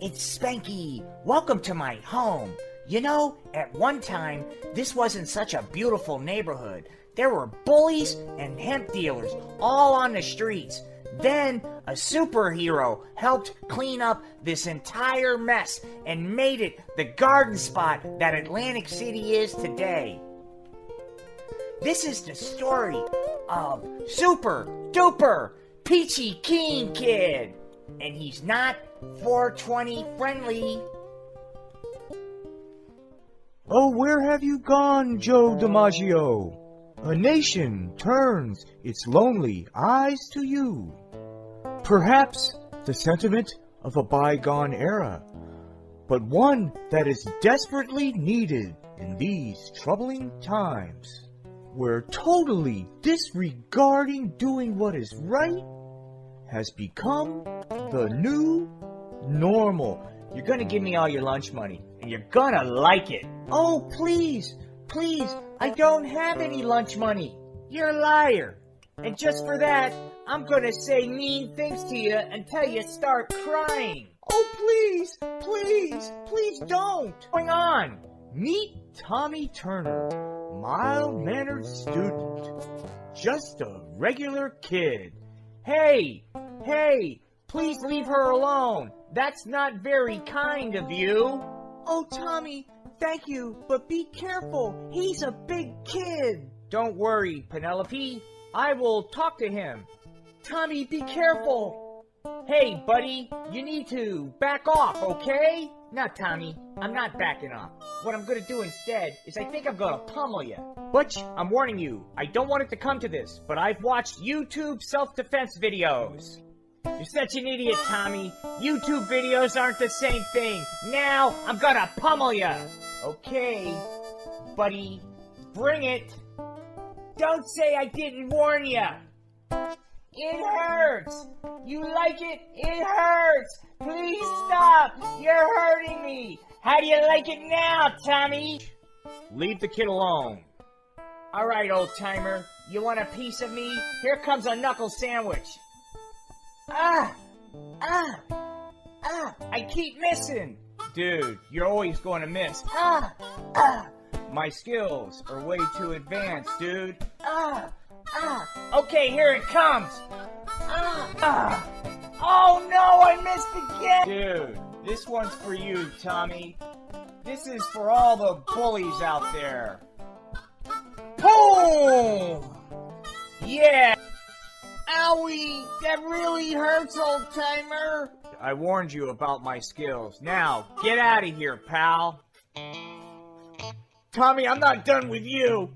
it's Spanky. Welcome to my home. You know, at one time, this wasn't such a beautiful neighborhood. There were bullies and hemp dealers all on the streets. Then, a superhero helped clean up this entire mess and made it the garden spot that Atlantic City is today. This is the story of Super Duper Peachy Keen Kid. And he's not 420 friendly. Oh, where have you gone, Joe DiMaggio? A nation turns its lonely eyes to you. Perhaps the sentiment of a bygone era, but one that is desperately needed in these troubling times, where totally disregarding doing what is right has become the new normal. You're gonna give me all your lunch money, and you're gonna like it. Oh, please, please, I don't have any lunch money. You're a liar. And just for that, I'm gonna say mean things to you until you start crying. Oh, please, please, please don't. What's going on? Meet Tommy Turner, mild-mannered student. Just a regular kid. Hey, please leave her alone. That's not very kind of you. Oh, Tommy, thank you, but be careful. He's a big kid. Don't worry, Penelope. I will talk to him. Tommy, be careful. Hey, buddy, you need to back off, okay? No, Tommy, I'm not backing off. What I'm gonna do instead is I think I'm gonna pummel you. Butch, I'm warning you, I don't want it to come to this, but I've watched YouTube self-defense videos. You're such an idiot, Tommy. YouTube videos aren't the same thing. Now, I'm gonna pummel you. Okay, buddy, bring it. Don't say I didn't warn you. It hurts. You like it? It hurts. Please stop. You're hurting me. How do you like it now, Tommy? Leave the kid alone. All right, old-timer. You want a piece of me? Here comes a knuckle sandwich. I keep missing. Dude, you're always going to miss. My skills are way too advanced, dude. Okay, here it comes. Oh no, I missed again! Dude, this one's for you, Tommy. This is for all the bullies out there. Boom! Yeah! Owie, that really hurts, old-timer. I warned you about my skills. Now, get out of here, pal. Tommy, I'm not done with you.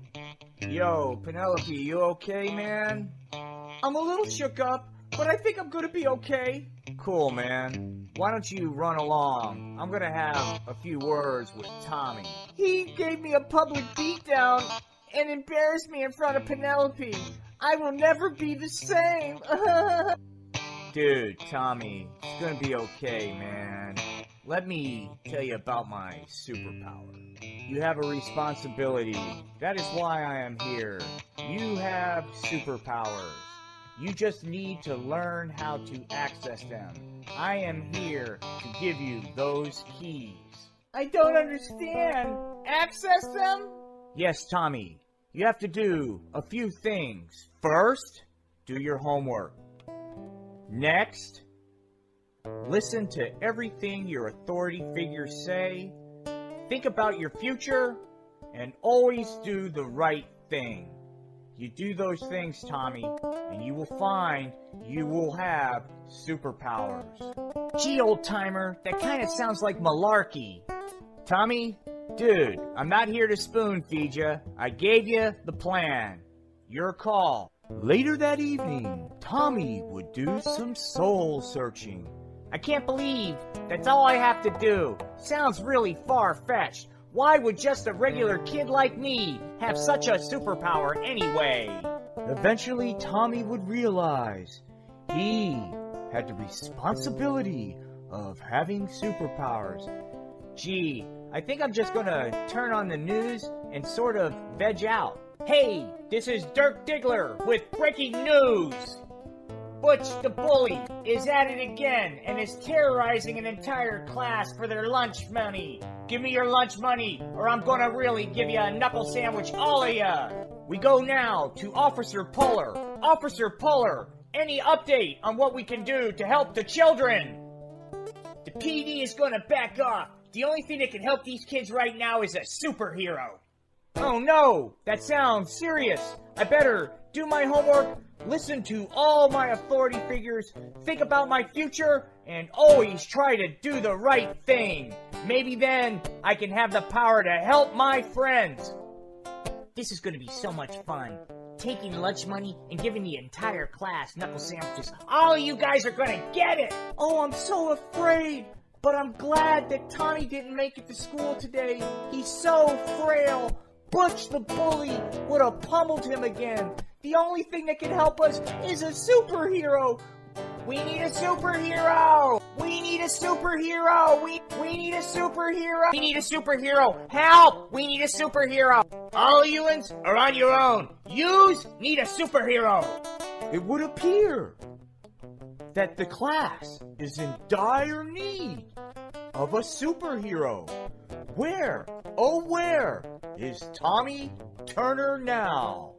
Yo, Penelope, you okay, man? I'm a little shook up, but I think I'm gonna be okay. Cool, man. Why don't you run along? I'm gonna have a few words with Tommy. He gave me a public beatdown and embarrassed me in front of Penelope. I will never be the same. Dude, Tommy, it's gonna be okay, man. Let me tell you about my superpower. You have a responsibility. That is why I am here. You have superpowers. You just need to learn how to access them. I am here to give you those keys. I don't understand. Access them? Yes, Tommy. You have to do a few things. First, do your homework. Next, listen to everything your authority figures say. Think about your future and always do the right thing. You do those things, Tommy, and you will find you will have superpowers. Gee, old-timer, that kind of sounds like malarkey. Tommy, dude, I'm not here to spoon feed you. I gave you the plan. Your call. Later that evening, Tommy would do some soul searching. I can't believe that's all I have to do. Sounds really far-fetched. Why would just a regular kid like me have such a superpower anyway? Eventually, Tommy would realize he had the responsibility of having superpowers. Gee, I think I'm just gonna turn on the news and sort of veg out. Hey, this is Dirk Diggler with breaking news. Butch the bully is at it again and is terrorizing an entire class for their lunch money. Give me your lunch money or I'm gonna really give you a knuckle sandwich, all of ya. We go now to Officer Puller. Officer Puller, any update on what we can do to help the children? The PD is gonna back off. The only thing that can help these kids right now is a superhero. Oh no, that sounds serious. I better do my homework, listen to all my authority figures, think about my future, and always try to do the right thing. Maybe then I can have the power to help my friends. This is gonna be so much fun. Taking lunch money and giving the entire class knuckle sandwiches. All of you guys are gonna get it! Oh, I'm so afraid. But I'm glad that Tommy didn't make it to school today. He's so frail. Butch the bully would have pummeled him again. The only thing that can help us is a superhero. We need a superhero! We need a superhero! We need a superhero! We need a superhero! Help! We need a superhero! All yous are on your own. Yous need a superhero! It would appear that the class is in dire need of a superhero. Where, oh where, is Tommy Turner now?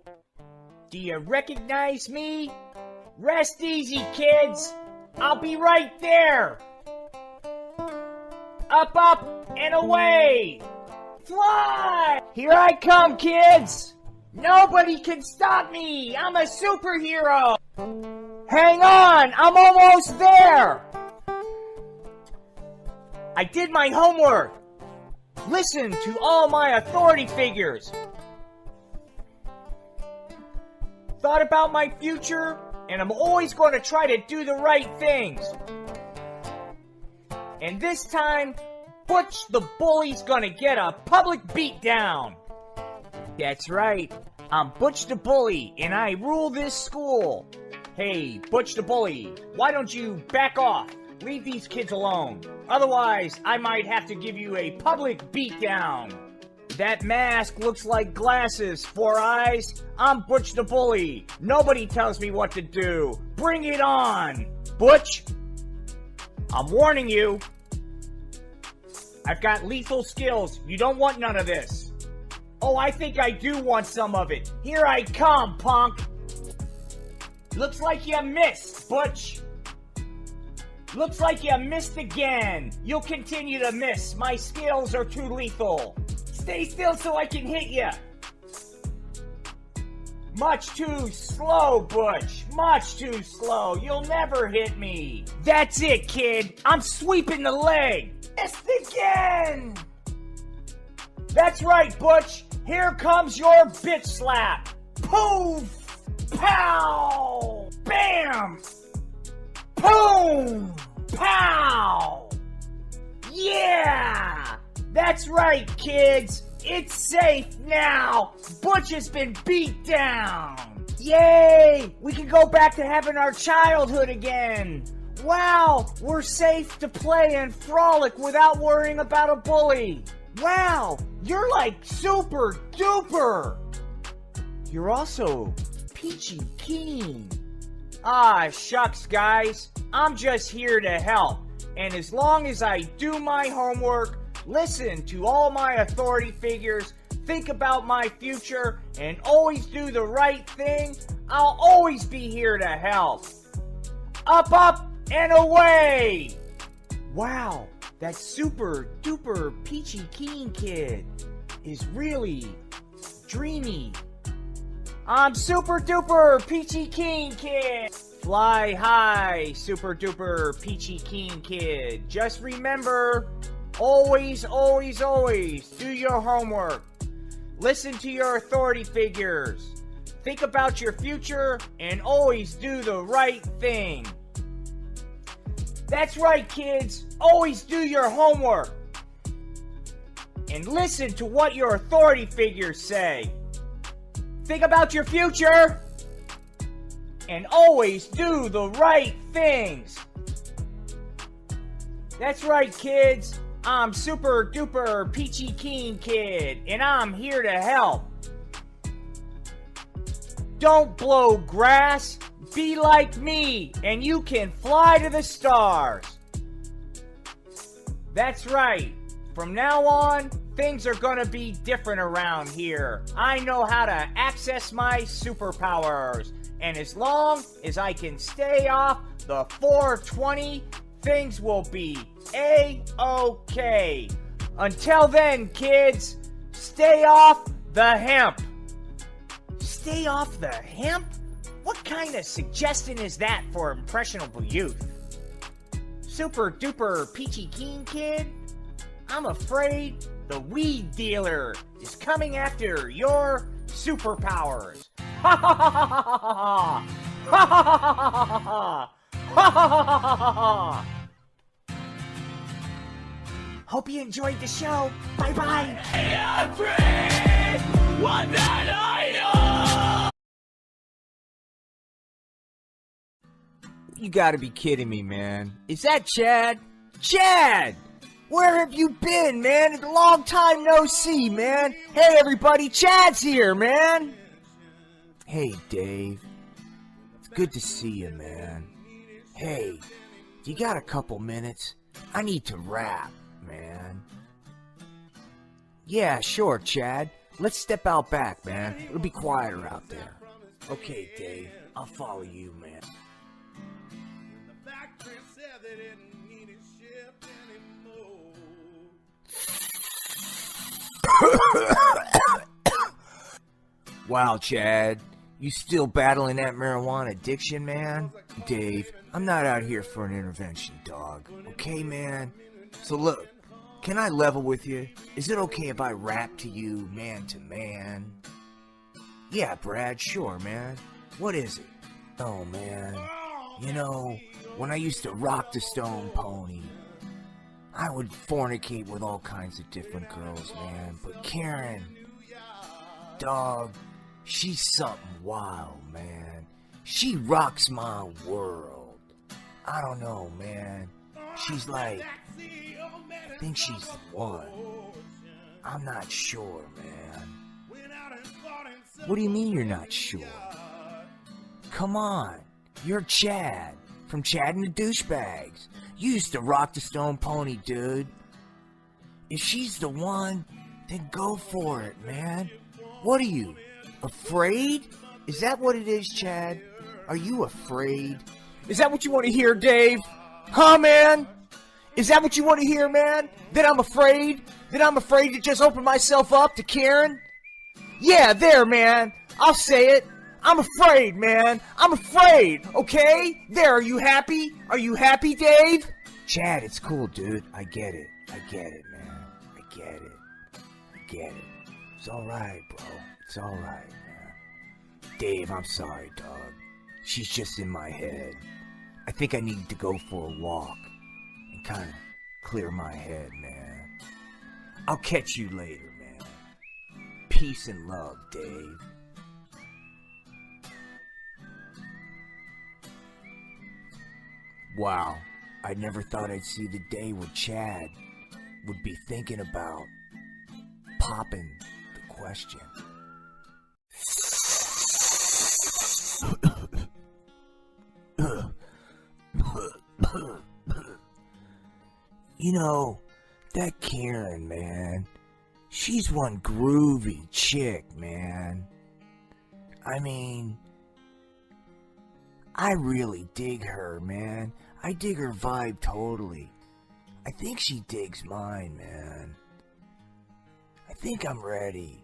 Do you recognize me? Rest easy, kids. I'll be right there. Up, up, and away. Fly! Here I come, kids. Nobody can stop me. I'm a superhero. Hang on, I'm almost there. I did my homework. Listen to all my authority figures. Thought about my future, and I'm always going to try to do the right things. And this time, Butch the bully's going to get a public beatdown. That's right, I'm Butch the bully, and I rule this school. Hey, Butch the bully, why don't you back off? Leave these kids alone. Otherwise, I might have to give you a public beatdown. That mask looks like glasses, Four Eyes. I'm Butch the bully. Nobody tells me what to do. Bring it on, Butch. I'm warning you. I've got lethal skills. You don't want none of this. Oh, I think I do want some of it. Here I come, punk. Looks like you missed, Butch. Looks like you missed again. You'll continue to miss. My skills are too lethal. Stay still so I can hit you. Much too slow, Butch. Much too slow. You'll never hit me. That's it, kid. I'm sweeping the leg. Missed again. That's right, Butch. Here comes your bitch slap. Poof! Pow! Bam! Boom! Pow! Yeah! That's right, kids. It's safe now. Butch has been beat down. Yay! We can go back to having our childhood again. Wow! We're safe to play and frolic without worrying about a bully. Wow! You're like super duper. You're also peachy keen. Ah, shucks, guys. I'm just here to help. And as long as I do my homework, listen to all my authority figures, think about my future, and always do the right thing, I'll always be here to help. Up, up, and away! Wow, that super duper peachy keen kid is really dreamy. I'm super duper peachy keen kid. Fly high, super duper peachy keen kid. Just remember, always, always, always do your homework. Listen to your authority figures. Think about your future and always do the right thing. That's right, kids. Always do your homework. And listen to what your authority figures say. Think about your future and always do the right things. That's right, kids. I'm super duper peachy keen kid, and I'm here to help. Don't blow grass. Be like me, and you can fly to the stars. That's right. From now on, things are gonna be different around here. I know how to access my superpowers. And as long as I can stay off the 420, things will be A-OK. Until then, kids, stay off the hemp. Stay off the hemp? What kind of suggestion is that for impressionable youth? Super duper peachy keen kid? I'm afraid the weed dealer is coming after your superpowers. Ha ha ha ha ha ha ha ha ha ha ha ha. Hope you enjoyed the show. Bye bye. You gotta be kidding me, man. Is that Chad? Chad! Where have you been, man? It's a long time no see, man. Hey, everybody, Chad's here, man. Hey, Dave. It's good to see you, man. Hey, you got a couple minutes? I need to rap, man. Yeah, sure, Chad. Let's step out back, man. It'll be quieter out there. Okay, Dave. I'll follow you, man. Wow, Chad. You still battling that marijuana addiction, man? Dave, I'm not out here for an intervention, dog. Okay, man? So look, can I level with you? Is it okay if I rap to you man to man? Yeah, Brad, sure, man. What is it? Oh, man. You know, when I used to rock the Stone Pony, I would fornicate with all kinds of different girls, man. But Karen, dog, she's something wild, man. She rocks my world. I don't know, man. She's like, I think she's the one. I'm not sure, man. What do you mean you're not sure? Come on, you're Chad from Chad and the Douchebags. You used to rock the Stone Pony, dude. If she's the one, Then go for it, man. What are you, afraid? Is that what it is, Chad? Are you afraid? Is that what you want to hear, Dave? Huh, man? Is that what you want to hear, man? That I'm afraid? That I'm afraid to just open myself up to Karen? Yeah, there, man. I'll say it. I'm afraid, man. I'm afraid, okay? There, are you happy? Are you happy, Dave? Chad, it's cool, dude. I get it. I get it, man. I get it. I get it. It's alright, bro. It's alright, man. Dave, I'm sorry, dog. She's just in my head. I think I need to go for a walk and kind of clear my head, man. I'll catch you later, man. Peace and love, Dave. Wow, I never thought I'd see the day where Chad would be thinking about popping the question. You know, that Karen, man, she's one groovy chick, man. I mean, I really dig her, man. I dig her vibe totally. I think she digs mine, man. I think I'm ready.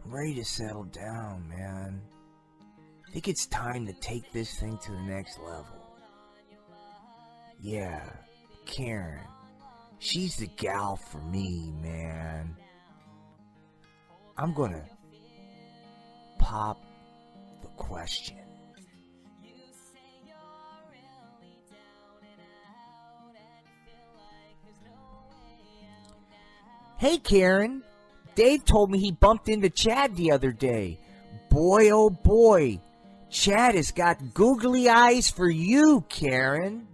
I'm ready to settle down, man. I think it's time to take this thing to the next level. Yeah, Karen. She's the gal for me, man. I'm gonna pop the question. Hey, Karen. Dave told me he bumped into Chad the other day. Boy, oh boy. Chad has got googly eyes for you, Karen.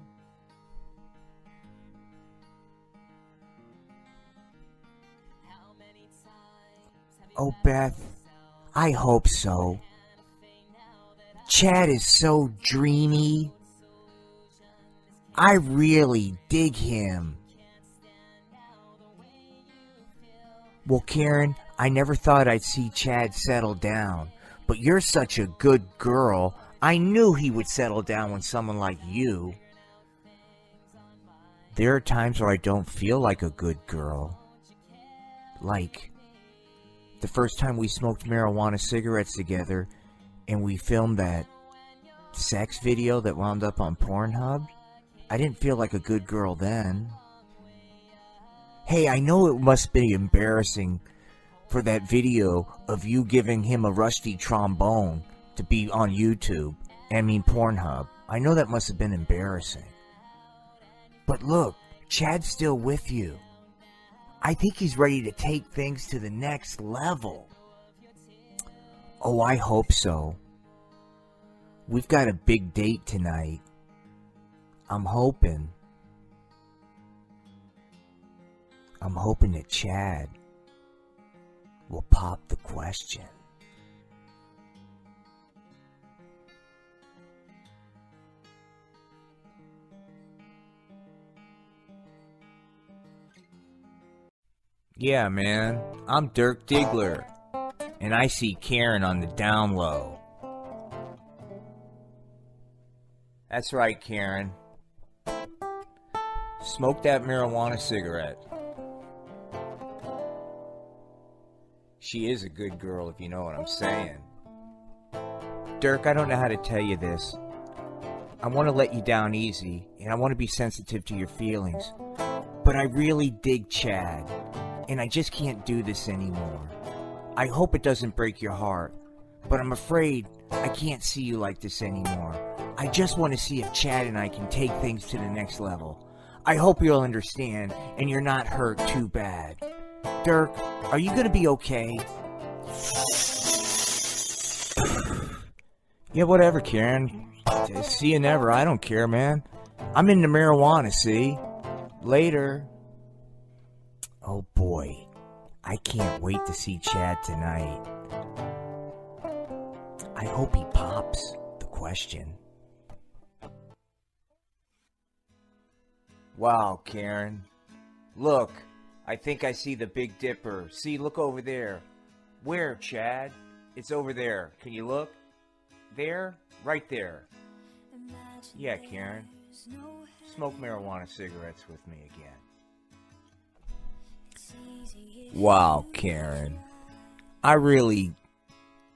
Oh, Beth, I hope so. Chad is so dreamy. I really dig him. Well, Karen, I never thought I'd see Chad settle down. But you're such a good girl. I knew he would settle down with someone like you. There are times where I don't feel like a good girl. Like the first time we smoked marijuana cigarettes together and we filmed that sex video that wound up on Pornhub. I didn't feel like a good girl then. Hey, I know it must be embarrassing for that video of you giving him a rusty trombone to be on YouTube. Pornhub. I know that must have been embarrassing. But look, Chad's still with you. I think he's ready to take things to the next level. Oh, I hope so. We've got a big date tonight. I'm hoping that Chad will pop the question. Yeah, man, I'm Dirk Diggler, and I see Karen on the down low. That's right, Karen. Smoke that marijuana cigarette. She is a good girl, if you know what I'm saying. Dirk, I don't know how to tell you this. I want to let you down easy, and I want to be sensitive to your feelings. But I really dig Chad, and I just can't do this anymore. I hope it doesn't break your heart, but I'm afraid I can't see you like this anymore. I just want to see if Chad and I can take things to the next level. I hope you'll understand, and you're not hurt too bad. Dirk, are you gonna be okay? Yeah, whatever, Karen. See you never. I don't care, man. I'm into marijuana, see? Later. Oh boy, I can't wait to see Chad tonight. I hope he pops the question. Wow, Karen. Look, I think I see the Big Dipper. See, look over there. Where, Chad? It's over there. Can you look? There? Right there. Yeah, Karen. Smoke marijuana cigarettes with me again. Wow, Karen. I really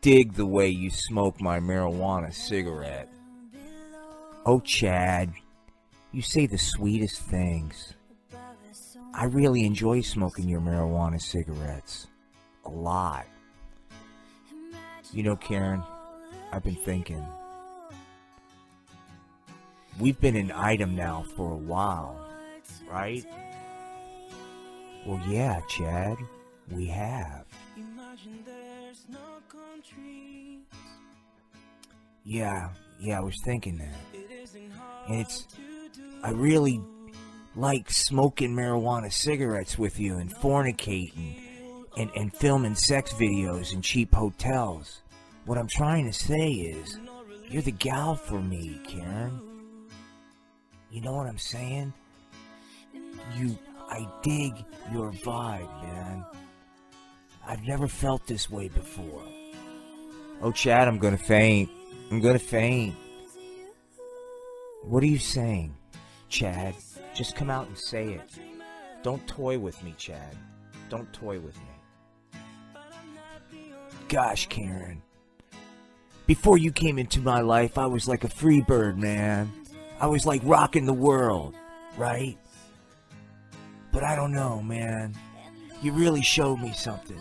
dig the way you smoke my marijuana cigarette. Oh, Chad, you say the sweetest things. I really enjoy smoking your marijuana cigarettes. A lot. You know, Karen, I've been thinking. We've been an item now for a while, right? Well, yeah, Chad, we have. Yeah, I was thinking that. And I really like smoking marijuana cigarettes with you and fornicating and filming sex videos in cheap hotels. What I'm trying to say is, you're the gal for me, Karen. You know what I'm saying? I dig your vibe, man. I've never felt this way before. Oh, Chad, I'm gonna faint. What are you saying, Chad? Just come out and say it. Don't toy with me, Chad. Don't toy with me. Gosh, Karen. Before you came into my life, I was like a free bird, man. I was like rocking the world, right? But I don't know, man. You really showed me something.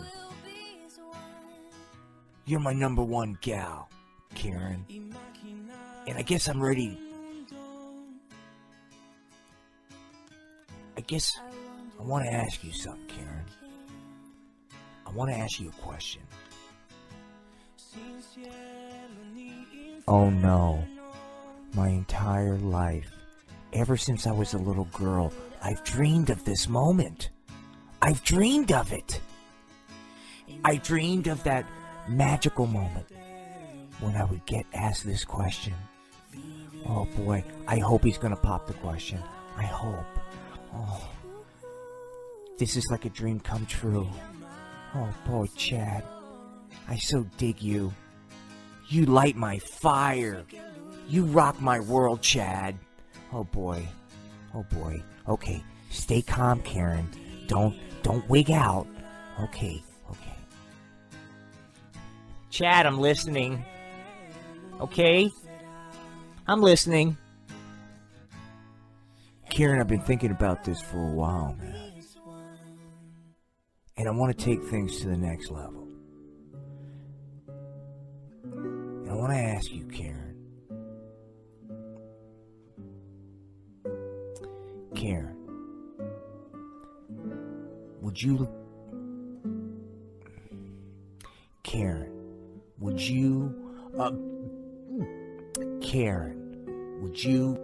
You're my number one gal, Karen. And I guess I'm ready. I want to ask you something, Karen. I want to ask you a question. Oh no. My entire life, ever since I was a little girl, I've dreamed of this moment. I've dreamed of it. I dreamed of that magical moment when I would get asked this question. Oh boy, I hope he's gonna pop the question. I hope. Oh, this is like a dream come true. Oh boy, Chad, I so dig you. You light my fire. You rock my world, Chad. Oh boy. Okay, stay calm, Karen. Don't wig out. Okay. Chad, I'm listening. Okay? I'm listening. Karen, I've been thinking about this for a while, man. And I want to take things to the next level. And I want to ask you, Karen. Karen, would you... Karen, would you... Karen, would you...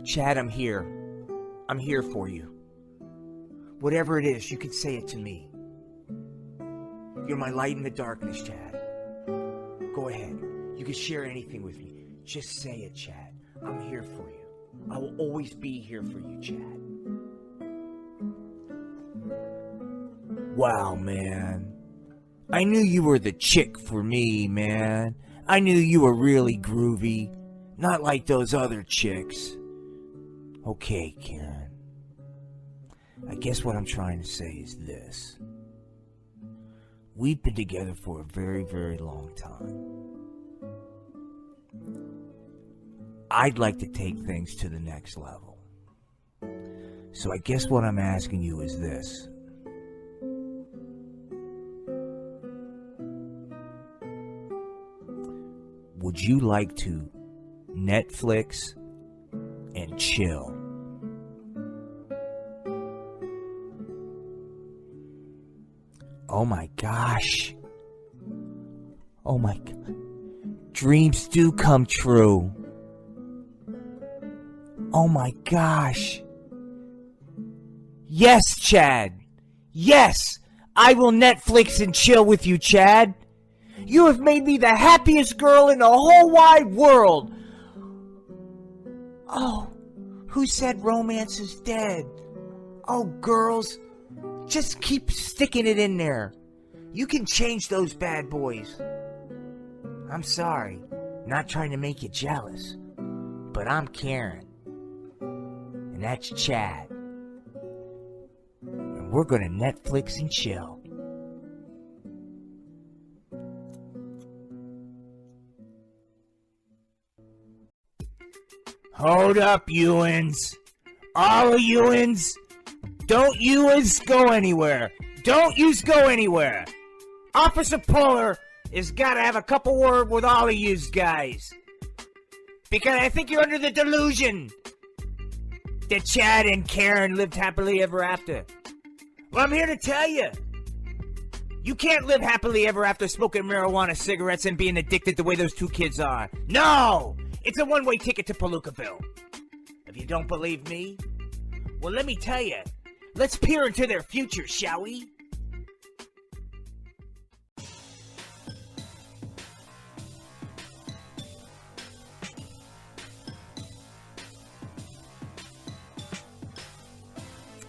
Chad, I'm here. I'm here for you. Whatever it is, you can say it to me. You're my light in the darkness, Chad. Go ahead. You can share anything with me. Just say it, Chad. I'm here for you. I will always be here for you, Chad. Wow, man. I knew you were the chick for me, man. I knew you were really groovy. Not like those other chicks. Okay, Karen. I guess what I'm trying to say is this. We've been together for a very, very long time. I'd like to take things to the next level. So I guess what I'm asking you is this. Would you like to Netflix and chill? Oh my gosh. Oh my God. Dreams do come true. Oh my gosh. Yes, Chad. Yes, I will Netflix and chill with you, Chad. You have made me the happiest girl in the whole wide world. Oh, who said romance is dead? Oh, girls, Just keep sticking it in there. You can change those bad boys. I'm sorry, not trying to make you jealous, but I'm Karen. And that's Chad. And we're gonna Netflix and chill. Hold up, Ewans. All of Ewans, don't yous go anywhere. Don't yous go anywhere. Officer Puller has got to have a couple word with all of yous guys. Because I think you're under the delusion that Chad and Karen lived happily ever after. Well, I'm here to tell you. You can't live happily ever after smoking marijuana cigarettes and being addicted the way those two kids are. No! It's a one-way ticket to Palookaville. If you don't believe me, well, let me tell you. Let's peer into their future, shall we?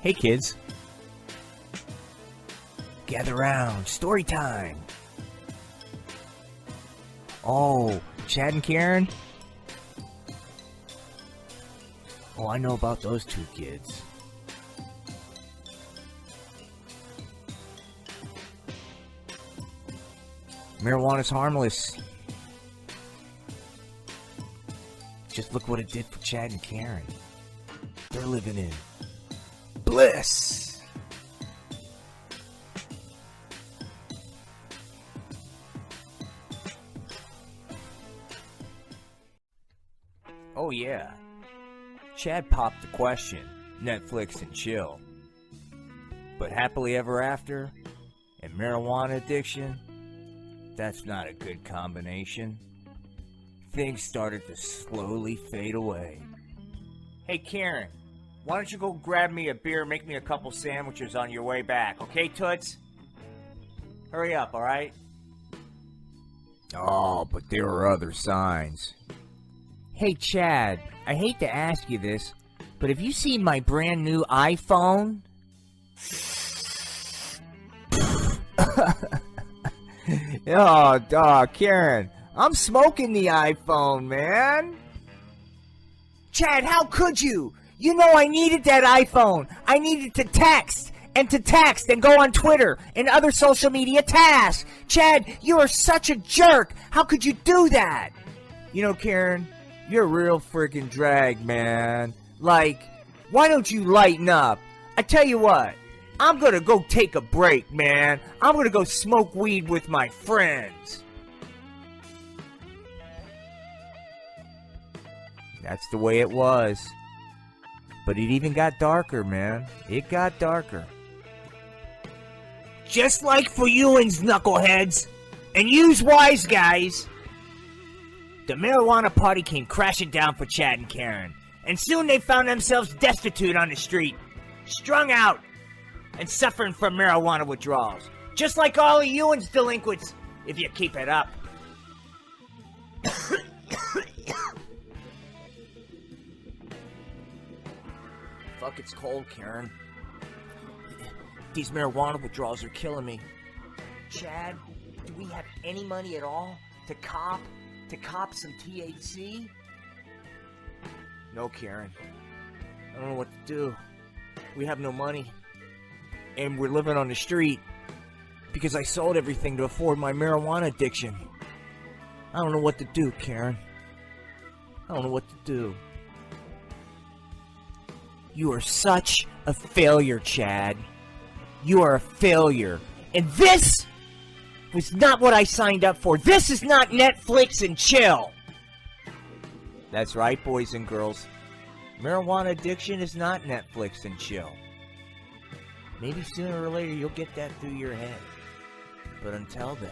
Hey, kids. Gather round. Story time. Oh, Chad and Karen? Oh, I know about those two kids. Marijuana's harmless. Just look what it did for Chad and Karen. They're living in bliss. Oh yeah. Chad popped the question, Netflix and chill. But happily ever after and marijuana addiction, that's not a good combination. Things started to slowly fade away. Hey Karen, why don't you go grab me a beer, make me a couple sandwiches on your way back, okay Toots? Hurry up, alright? Oh, but there are other signs. Hey Chad, I hate to ask you this, but have you seen my brand new iPhone? Oh, dog, Karen, I'm smoking the iPhone, man. Chad, how could you? You know I needed that iPhone. I needed to text and go on Twitter and other social media tasks. Chad, you are such a jerk. How could you do that? You know, Karen, you're a real freaking drag, man. Like, why don't you lighten up? I tell you what, I'm gonna go take a break, man. I'm gonna go smoke weed with my friends. That's the way it was. But it even got darker, man. It got darker. Just like for Ewans, knuckleheads, and yous wise guys, the marijuana party came crashing down for Chad and Karen, and soon they found themselves destitute on the street, strung out, and suffering from marijuana withdrawals. Just like all of Ewans delinquents, if you keep it up. Fuck, it's cold, Karen. These marijuana withdrawals are killing me. Chad, do we have any money at all to cop some THC? No, Karen. I don't know what to do. We have no money. And we're living on the street because I sold everything to afford my marijuana addiction. I don't know what to do, Karen. I don't know what to do. You are such a failure, Chad. You are a failure. And this was not what I signed up for. This is not Netflix and chill. That's right, boys and girls. Marijuana addiction is not Netflix and chill. Maybe sooner or later you'll get that through your head. But until then,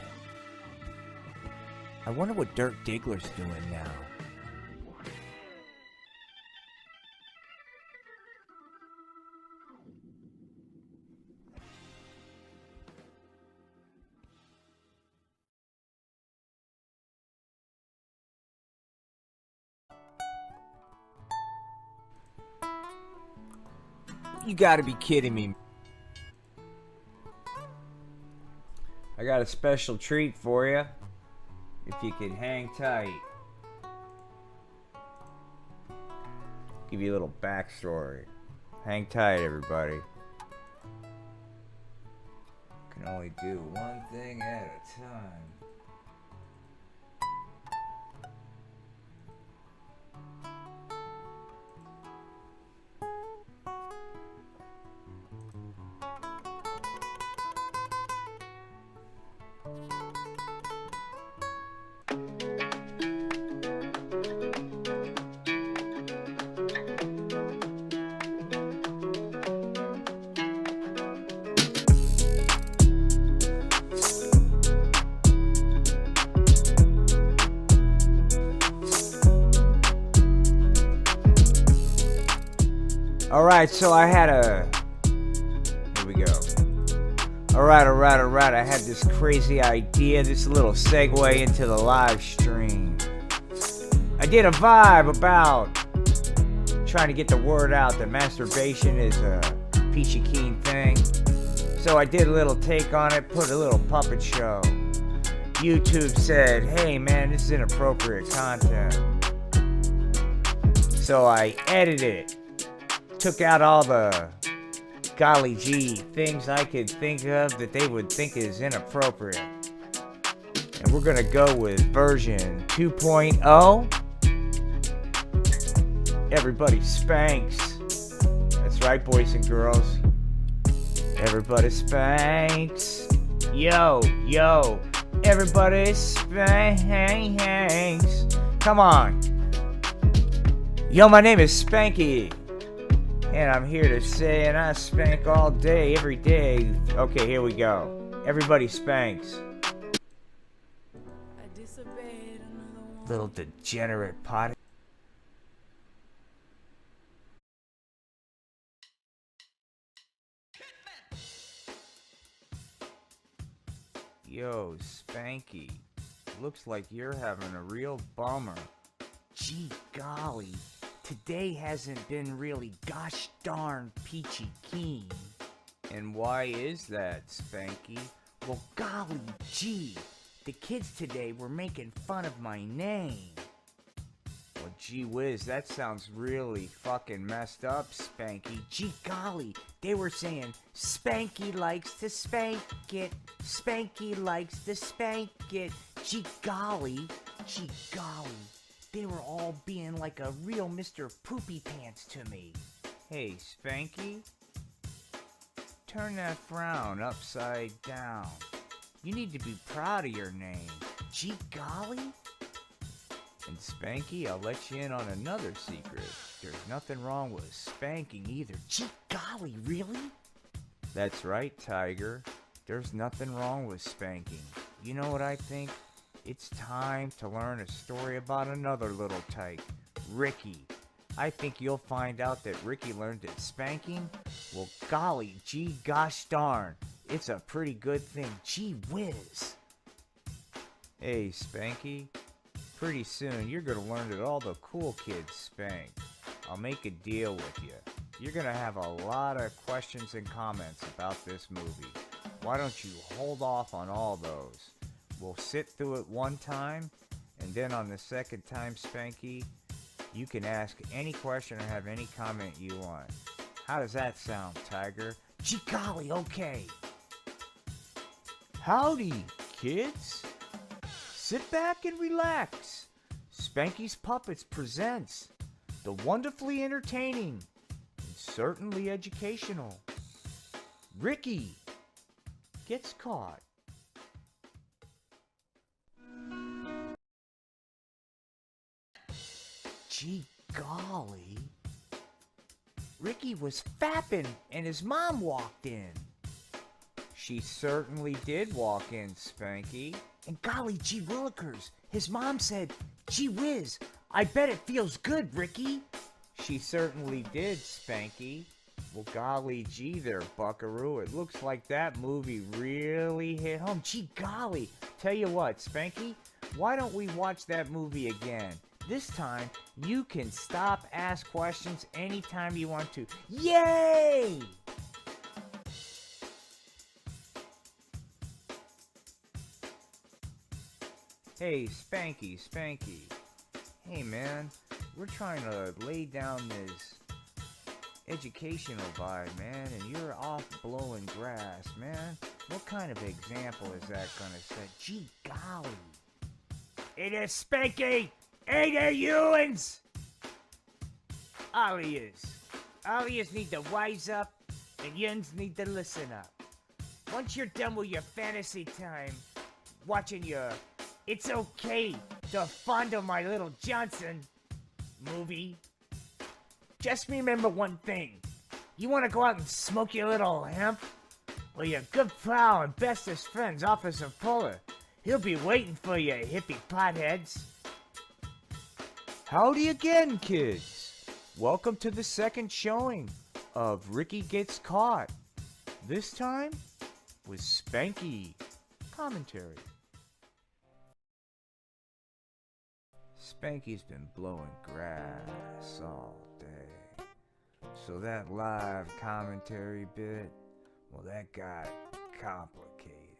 I wonder what Dirk Diggler's doing now. You gotta be kidding me. I got a special treat for you. If you can hang tight. Give you a little backstory. Hang tight, everybody. Can only do one thing at a time. Alright, so I had a... Here we go. Alright. I had this crazy idea, this little segue into the live stream. I did a vibe about trying to get the word out that masturbation is a peachy keen thing. So I did a little take on it, put a little puppet show. YouTube said, hey man, this is inappropriate content. So I edited it. Took out all the golly gee things I could think of that they would think is inappropriate. And we're gonna go with version 2.0. Everybody spanks. That's right, boys and girls. Everybody spanks. Yo, everybody spanks. Come on. Yo, my name is Spanky. And I'm here to say, and I spank all day, every day. Okay, here we go. Everybody spanks. Little degenerate pot. Yo, Spanky. Looks like you're having a real bummer. Gee golly. Today hasn't been really gosh darn peachy keen. And why is that, Spanky? Well, golly gee, the kids today were making fun of my name. Well, gee whiz, that sounds really fucking messed up, Spanky. Gee golly, they were saying, Spanky likes to spank it. Spanky likes to spank it. Gee golly. They were all being like a real Mr. Poopy Pants to me. Hey, Spanky, turn that frown upside down. You need to be proud of your name. Gee golly. And Spanky, I'll let you in on another secret. There's nothing wrong with spanking either. Gee golly, really? That's right, Tiger. There's nothing wrong with spanking. You know what I think? It's time to learn a story about another little tyke, Ricky. I think you'll find out that Ricky learned that spanking, well golly gee gosh darn, it's a pretty good thing, gee whiz. Hey Spanky, pretty soon you're gonna learn that all the cool kids spank. I'll make a deal with you. You're gonna have a lot of questions and comments about this movie. Why don't you hold off on all those? We'll sit through it one time, and then on the second time, Spanky, you can ask any question or have any comment you want. How does that sound, Tiger? Gee golly, okay. Howdy, kids. Sit back and relax. Spanky's Puppets presents the wonderfully entertaining and certainly educational Ricky Gets Caught. Gee golly. Ricky was fapping and his mom walked in. She certainly did walk in, Spanky. And golly gee willikers, his mom said, gee whiz, I bet it feels good, Ricky. She certainly did, Spanky. Well, golly gee there, buckaroo. It looks like that movie really hit home. Gee golly. Tell you what, Spanky, why don't we watch that movie again? This time, you can stop, ask questions anytime you want to. Yay! Hey, Spanky, Spanky. Hey, man, we're trying to lay down this educational vibe, man, and you're off blowing grass, man. What kind of example is that gonna set? Gee golly. Hey there, Spanky! Hey there, Ewans! Ollies need to wise up, and Yuns need to listen up. Once you're done with your fantasy time, watching your It's Okay to Fondle My Little Johnson movie, just remember one thing. You want to go out and smoke your little hemp? Well, your good pal and bestest friend's Officer Puller. He'll be waiting for you, hippie potheads. Howdy again, kids. Welcome to the second showing of Ricky Gets Caught. This time with Spanky commentary. Spanky's been blowing grass all day. So that live commentary bit, well, that got complicated.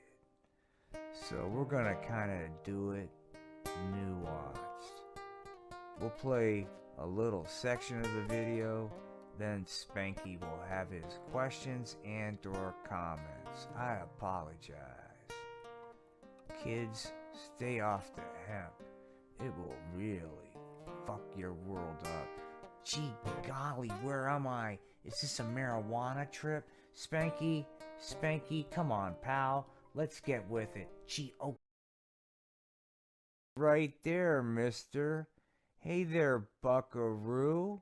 So we're gonna kind of do it nuanced. We'll play a little section of the video, then Spanky will have his questions and or comments. I apologize. Kids, stay off the hemp. It will really fuck your world up. Gee golly, where am I? Is this a marijuana trip? Spanky, Spanky, come on, pal. Let's get with it. Gee, oh. Right there, mister. Hey there, buckaroo.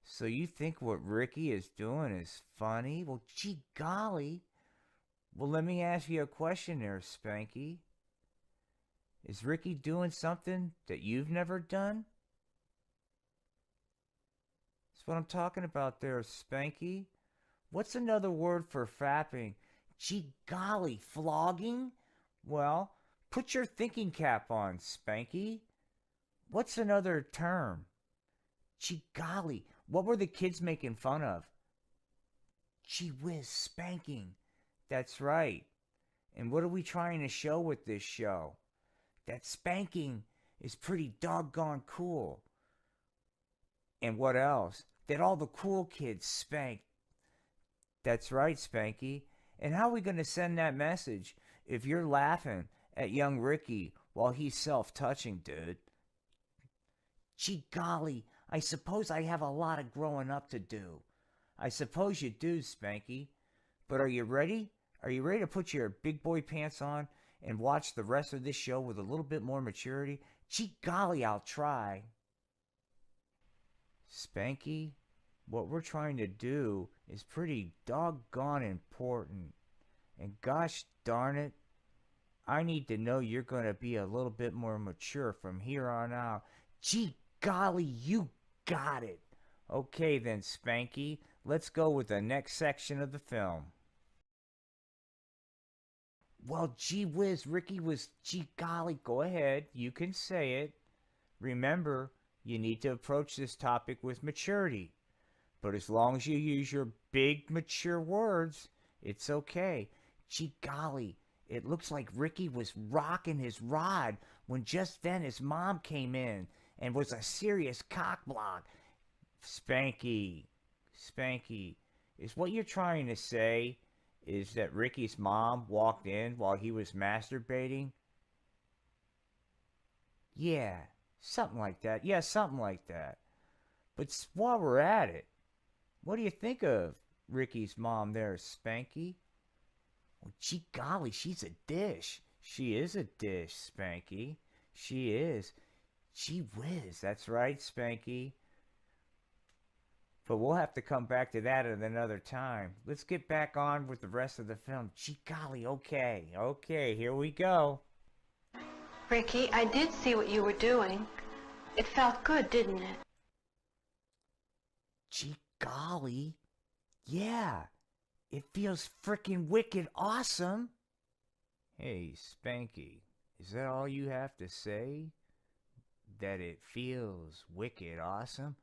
So you think what Ricky is doing is funny? Well, gee golly. Well, let me ask you a question there, Spanky. Is Ricky doing something that you've never done? That's what I'm talking about there, Spanky. What's another word for fapping? Gee golly, flogging? Well, put your thinking cap on, Spanky. What's another term? Gee golly, what were the kids making fun of? Gee whiz, spanking. That's right. And what are we trying to show with this show? That spanking is pretty doggone cool. And what else? That all the cool kids spank. That's right, Spanky. And how are we going to send that message if you're laughing at young Ricky while he's self-touching, dude? Gee golly, I suppose I have a lot of growing up to do. I suppose you do, Spanky. But are you ready? Are you ready to put your big boy pants on and watch the rest of this show with a little bit more maturity? Gee golly, I'll try. Spanky, what we're trying to do is pretty doggone important. And gosh darn it, I need to know you're going to be a little bit more mature from here on out. Gee golly, you got it. Okay then, Spanky, let's go with the next section of the film. Well, gee whiz, Ricky was gee golly. Go ahead, you can say it. Remember, you need to approach this topic with maturity. But as long as you use your big, mature words, it's okay. Gee golly, it looks like Ricky was rocking his rod when just then his mom came in and was a serious cockblock. Spanky, Spanky, is what you're trying to say is that Ricky's mom walked in while he was masturbating? Yeah, something like that. Yeah, something like that. But while we're at it, what do you think of Ricky's mom there, Spanky? Well, gee golly, she's a dish. She is a dish, Spanky. She is. Gee whiz, that's right, Spanky. But we'll have to come back to that at another time. Let's get back on with the rest of the film. Gee golly, okay. Okay, here we go. Ricky, I did see what you were doing. It felt good, didn't it? Gee golly. Yeah. It feels frickin' wicked awesome. Hey, Spanky, is that all you have to say? That it feels wicked awesome?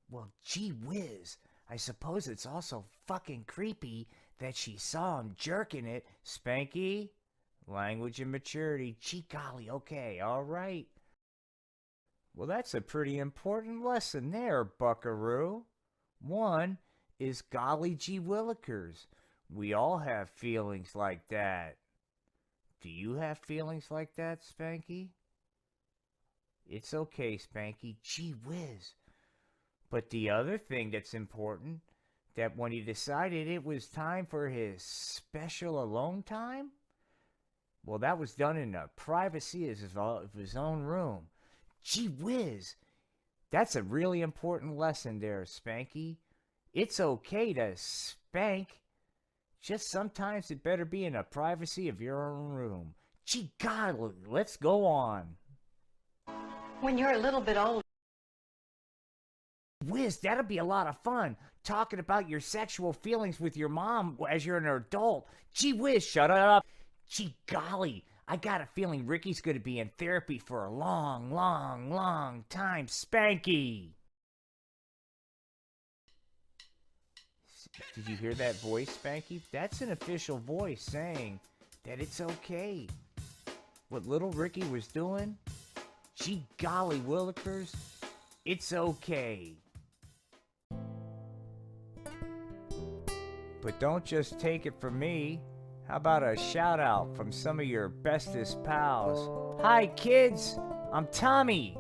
Well, gee whiz, I suppose it's also fucking creepy that she saw him jerking it, Spanky? Language and maturity. Gee golly, okay, all right. Well, that's a pretty important lesson there, buckaroo. One is golly gee willikers. We all have feelings like that. Do you have feelings like that, Spanky? It's okay, Spanky. Gee whiz. But the other thing that's important, that when he decided it was time for his special alone time, well, that was done in the privacy of his own room. Gee whiz. That's a really important lesson there, Spanky. It's okay to spank. Just sometimes it better be in the privacy of your own room. Gee God, let's go on. When you're a little bit older. Whiz, that'll be a lot of fun. Talking about your sexual feelings with your mom as you're an adult. Gee whiz, shut up. Gee golly, I got a feeling Ricky's going to be in therapy for a long, long, long time. Spanky. Did you hear that voice, Spanky? That's an official voice saying that it's okay. What little Ricky was doing, gee golly willikers, it's okay. But don't just take it from me. How about a shout out from some of your bestest pals? Hi kids, I'm Tommy,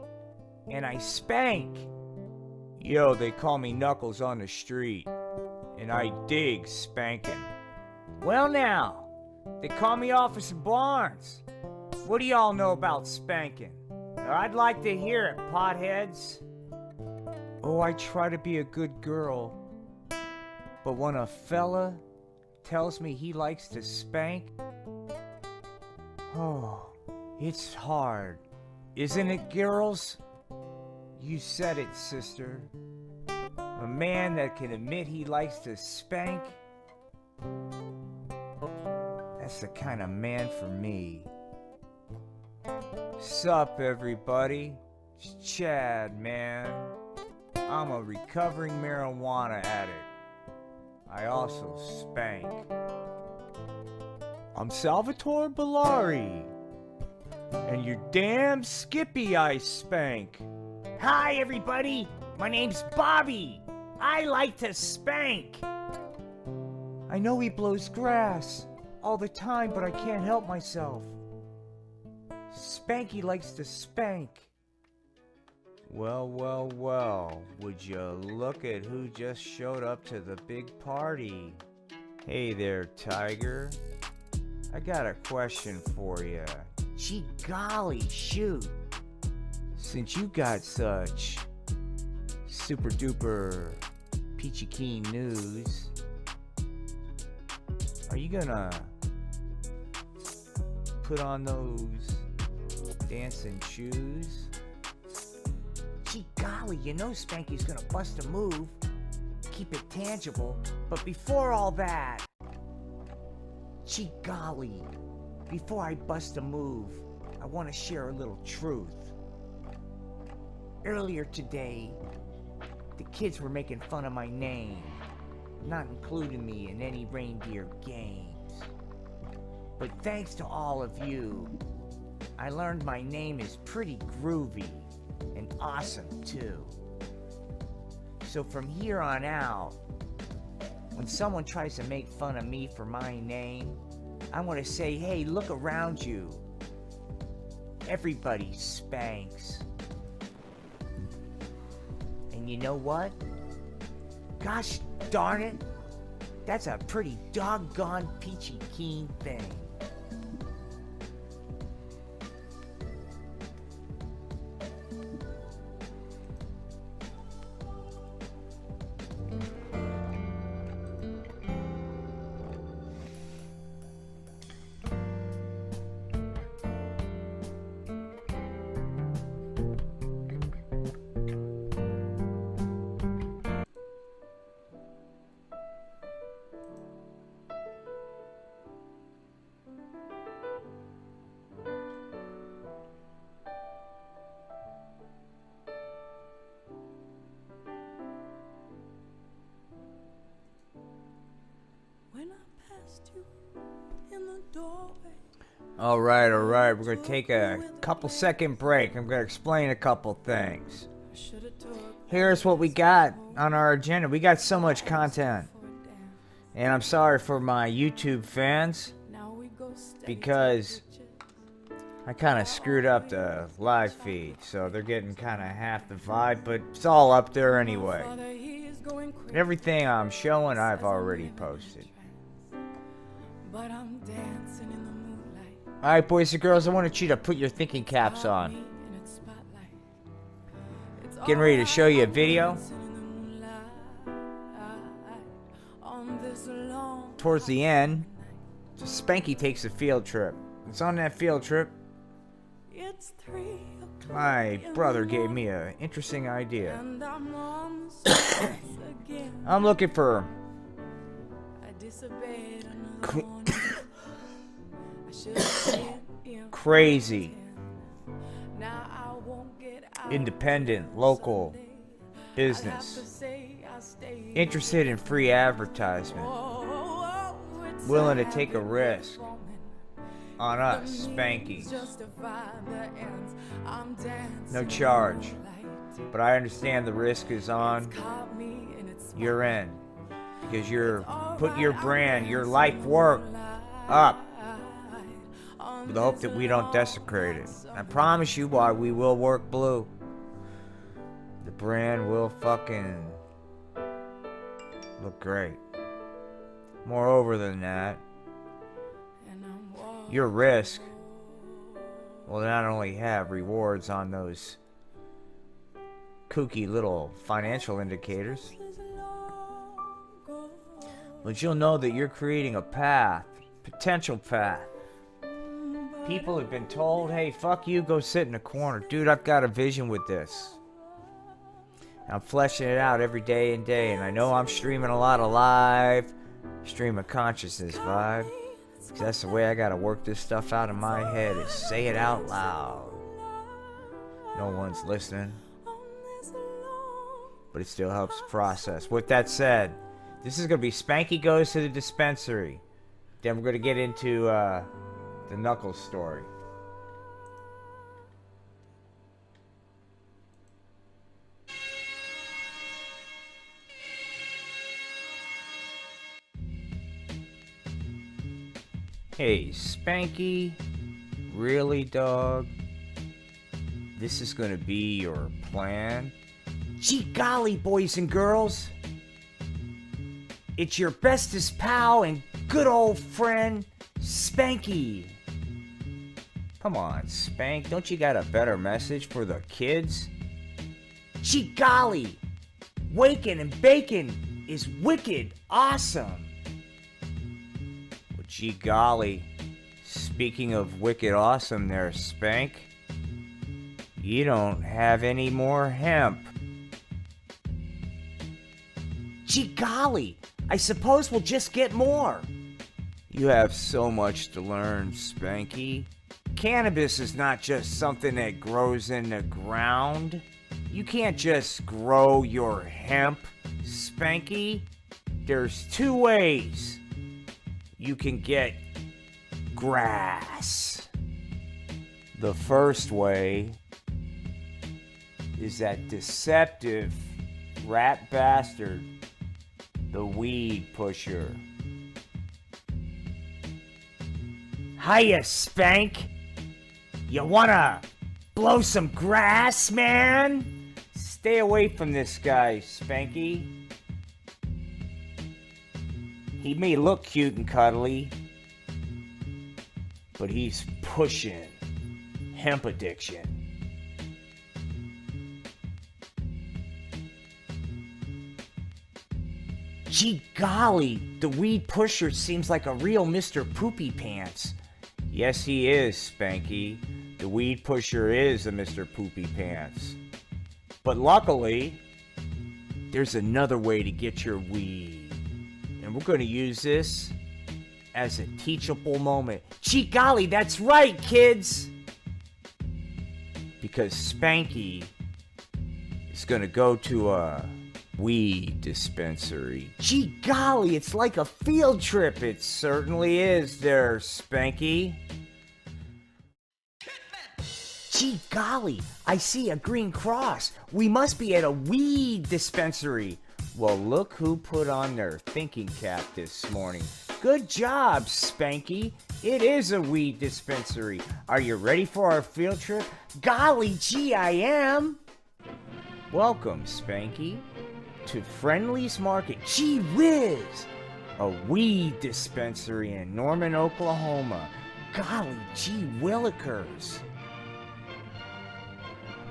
and I spank. Yo, they call me Knuckles on the street, and I dig spanking. Well now, they call me Officer Barnes. What do y'all know about spanking? I'd like to hear it, potheads. Oh, I try to be a good girl, but when a fella tells me he likes to spank, oh, it's hard. Isn't it, girls? You said it, sister. A man that can admit he likes to spank, that's the kind of man for me. Sup, everybody? It's Chad, man. I'm a recovering marijuana addict. I also spank. I'm Salvatore Bellari, and you're damn Skippy I spank. Hi, everybody. My name's Bobby. I like to spank. I know he blows grass all the time, but I can't help myself. Spanky likes to spank. Well, well, well, would you look at who just showed up to the big party? Hey there, Tiger. I got a question for you. Gee golly, shoot. Since you got such super duper peachy keen news, are you gonna put on those dancing shoes? Gee golly, you know Spanky's gonna bust a move. Keep it tangible. But before all that, gee golly, before I bust a move, I want to share a little truth. Earlier today, the kids were making fun of my name, not including me in any reindeer games. But thanks to all of you, I learned my name is pretty groovy and awesome too. So from here on out, when someone tries to make fun of me for my name, I want to say, hey, look around you. Everybody spanks. And you know what? Gosh darn it, that's a pretty doggone peachy keen thing. When I passed you in the doorway, Alright, we're gonna take a couple second break. I'm gonna explain a couple things. Here's what we got on our agenda. We got so much content. And I'm sorry for my YouTube fans, because I kind of screwed up the live feed, so they're getting kind of half the vibe, but it's all up there anyway. Everything I'm showing, I've already posted. Alright, boys and girls, I want you to put your thinking caps on. Getting ready to show you a video. Towards the end, Spanky takes a field trip. It's on that field trip. My brother gave me an interesting idea. I'm looking for crazy, independent, local business interested in free advertisement, willing to take a risk on us, Spanky. No charge, but I understand the risk is on your end, because you're putting your brand, your life work up with the hope that we don't desecrate it. I promise you, why we will work blue. The brand will fucking look great. Moreover than that, your risk will not only have rewards on those kooky little financial indicators, but you'll know that you're creating a path, potential path. People have been told, hey, fuck you, go sit in a corner. Dude, I've got a vision with this. I'm fleshing it out every day and day, and I know I'm streaming a lot of live stream of consciousness vibe. Cause that's the way I gotta work this stuff out in my head, is say it out loud. No one's listening, but it still helps process. With that said, this is gonna be Spanky Goes to the Dispensary. Then we're gonna get into the Knuckles story. Hey, Spanky, really, dog? This is gonna be your plan? Gee golly, boys and girls! It's your bestest pal and good old friend, Spanky. Come on, Spank, don't you got a better message for the kids? Gee golly, waking and baking is wicked awesome. Gee golly, speaking of wicked awesome there, Spank, you don't have any more hemp. Gee golly, I suppose we'll just get more. You have so much to learn, Spanky. Cannabis is not just something that grows in the ground. You can't just grow your hemp, Spanky. There's two ways you can get grass. The first way is that deceptive rat bastard, the weed pusher. Hiya, Spank. You wanna blow some grass, man? Stay away from this guy, Spanky. He may look cute and cuddly, but he's pushing hemp addiction. Gee golly, the weed pusher seems like a real Mr. Poopy Pants. Yes, he is, Spanky. The weed pusher is a Mr. Poopy Pants. But luckily, there's another way to get your weed. And we're going to use this as a teachable moment. Gee golly, that's right, kids! Because Spanky is going to go to a weed dispensary. Gee golly, it's like a field trip. It certainly is there, Spanky. Gee golly, I see a green cross. We must be at a weed dispensary. Well, look who put on their thinking cap this morning. Good job, Spanky. It is a weed dispensary. Are you ready for our field trip? Golly gee, I am. Welcome, Spanky, to Friendly's Market. Gee whiz. A weed dispensary in Norman, Oklahoma. Golly gee willikers.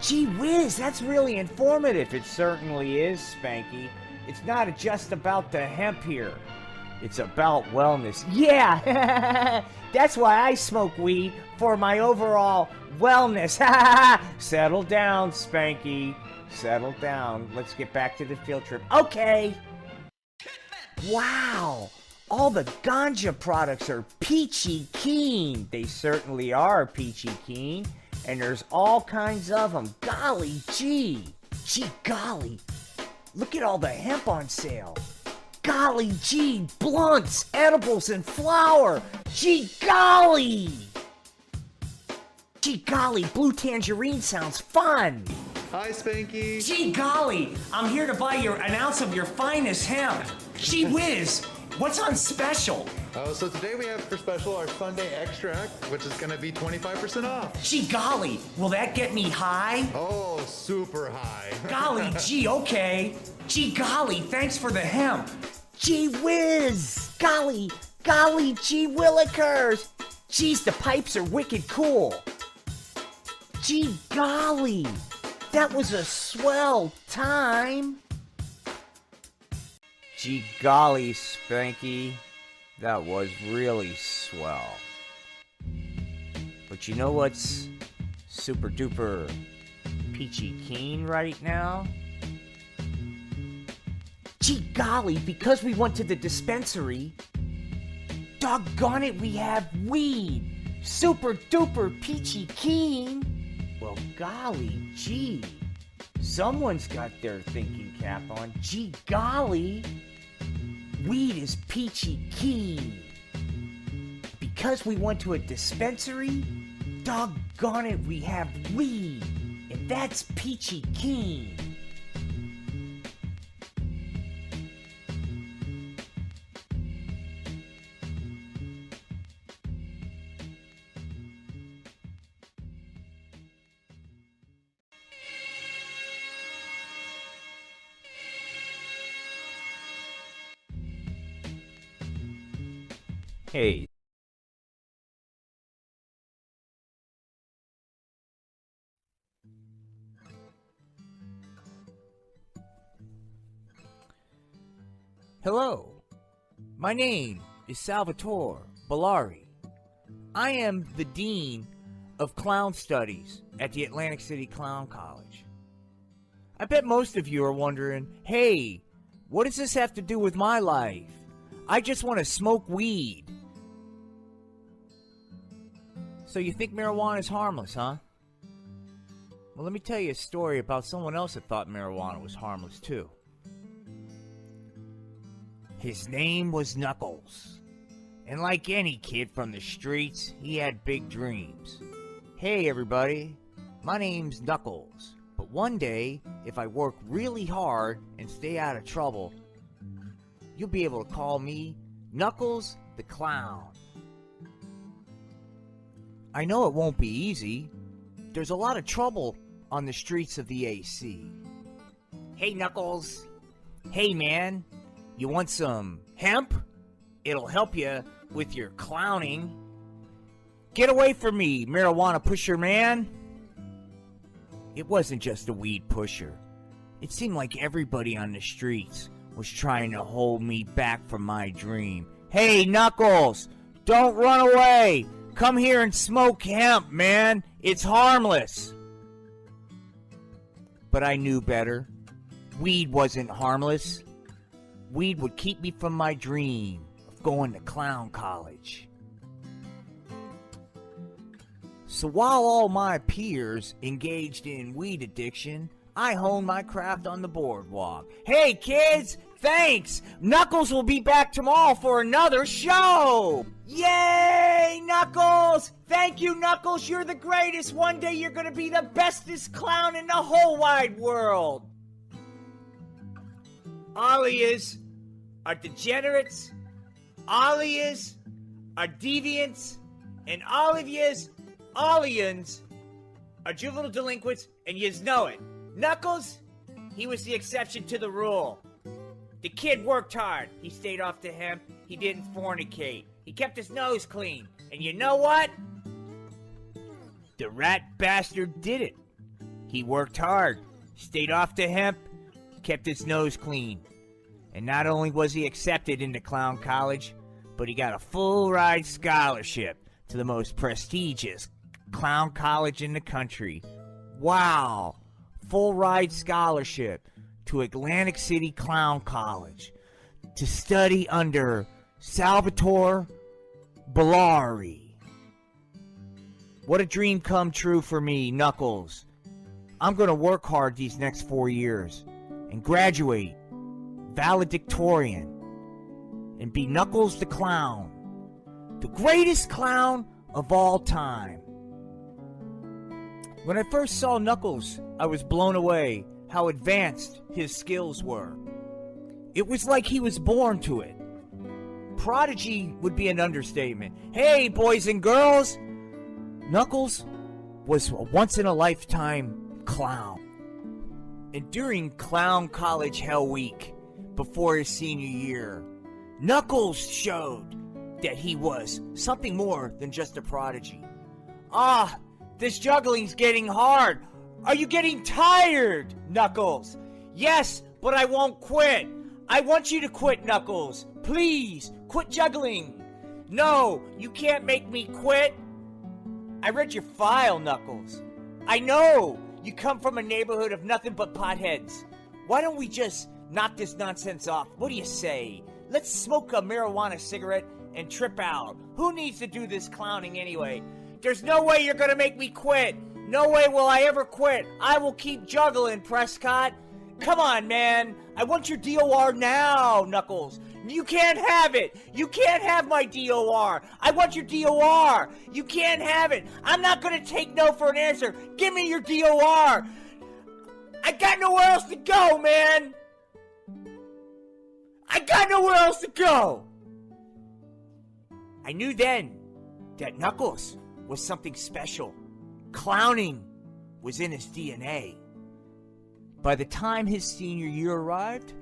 Gee whiz, that's really informative. It certainly is, Spanky. It's not just about the hemp here. It's about wellness. Yeah, that's why I smoke weed, for my overall wellness. Settle down, Spanky. Settle down. Let's get back to the field trip. Okay. Wow, all the ganja products are peachy keen. They certainly are peachy keen, and there's all kinds of them. Golly gee. Gee golly, look at all the hemp on sale. Golly gee, blunts, edibles, and flour. Gee golly. Gee golly, blue tangerine sounds fun. Hi, Spanky. Gee golly, I'm here to buy an ounce of your finest hemp. Gee whiz, what's on special? Oh, so today we have for special our Sunday extract, which is going to be 25% off. Gee golly, will that get me high? Oh, super high. Golly gee, okay. Gee golly, thanks for the hemp. Gee whiz. Golly gee willikers. Geez, the pipes are wicked cool. Gee golly, that was a swell time. Gee golly, Spanky. That was really swell. But you know what's super duper peachy keen right now? Gee golly, because we went to the dispensary, doggone it, we have weed. Super duper peachy keen. Well, golly gee. Someone's got their thinking cap on. Gee golly, weed is peachy keen. Because we went to a dispensary, doggone it, we have weed. And that's peachy keen. Hey. Hello. My name is Salvatore Bellari. I am the Dean of Clown Studies at the Atlantic City Clown College. I bet most of you are wondering, hey, what does this have to do with my life? I just want to smoke weed. So you think marijuana is harmless, huh? Well, let me tell you a story about someone else that thought marijuana was harmless, too. His name was Knuckles. And like any kid from the streets, he had big dreams. Hey, everybody. My name's Knuckles. But one day, if I work really hard and stay out of trouble, you'll be able to call me Knuckles the Clown. I know it won't be easy. There's a lot of trouble on the streets of the AC. Hey, Knuckles. Hey, man. You want some hemp? It'll help you with your clowning. Get away from me, marijuana pusher man. It wasn't just a weed pusher. It seemed like everybody on the streets was trying to hold me back from my dream. Hey, Knuckles, don't run away. Come here and smoke hemp, man. It's harmless. But I knew better. Weed wasn't harmless. Weed would keep me from my dream of going to clown college. So while all my peers engaged in weed addiction, I hone my craft on the boardwalk. Hey, kids, thanks! Knuckles will be back tomorrow for another show! Yay, Knuckles! Thank you, Knuckles, you're the greatest! One day you're gonna be the bestest clown in the whole wide world! Ollies are degenerates, Ollies are deviants, and all of yous, Ollians, are juvenile delinquents, and yous know it. Knuckles, he was the exception to the rule. The kid worked hard. He stayed off the hemp. He didn't fornicate. He kept his nose clean. And you know what? The rat bastard did it. He worked hard, stayed off the hemp, kept his nose clean. And not only was he accepted into clown college, but he got a full-ride scholarship to the most prestigious clown college in the country. Wow! Full-ride scholarship to Atlantic City Clown College to study under Salvatore Bellari. What a dream come true for me, Knuckles. I'm gonna work hard these next 4 years and graduate valedictorian and be Knuckles the Clown, the greatest clown of all time. When I first saw Knuckles, I was blown away how advanced his skills were. It was like he was born to it. Prodigy would be an understatement. Hey, boys and girls! Knuckles was a once-in-a-lifetime clown. And during Clown College Hell Week, before his senior year, Knuckles showed that he was something more than just a prodigy. Ah, this juggling's getting hard. Are you getting tired, Knuckles? Yes, but I won't quit. I want you to quit, Knuckles. Please, quit juggling. No, you can't make me quit. I read your file, Knuckles. I know you come from a neighborhood of nothing but potheads. Why don't we just knock this nonsense off? What do you say? Let's smoke a marijuana cigarette and trip out. Who needs to do this clowning anyway? There's no way you're gonna make me quit. No way will I ever quit. I will keep juggling, Prescott. Come on, man. I want your DOR now, Knuckles. You can't have it. You can't have my DOR. I want your DOR. You can't have it. I'm not gonna take no for an answer. Give me your DOR. I got nowhere else to go, man. I got nowhere else to go. I knew then that Knuckles was something special. Clowning was in his DNA. By the time his senior year arrived,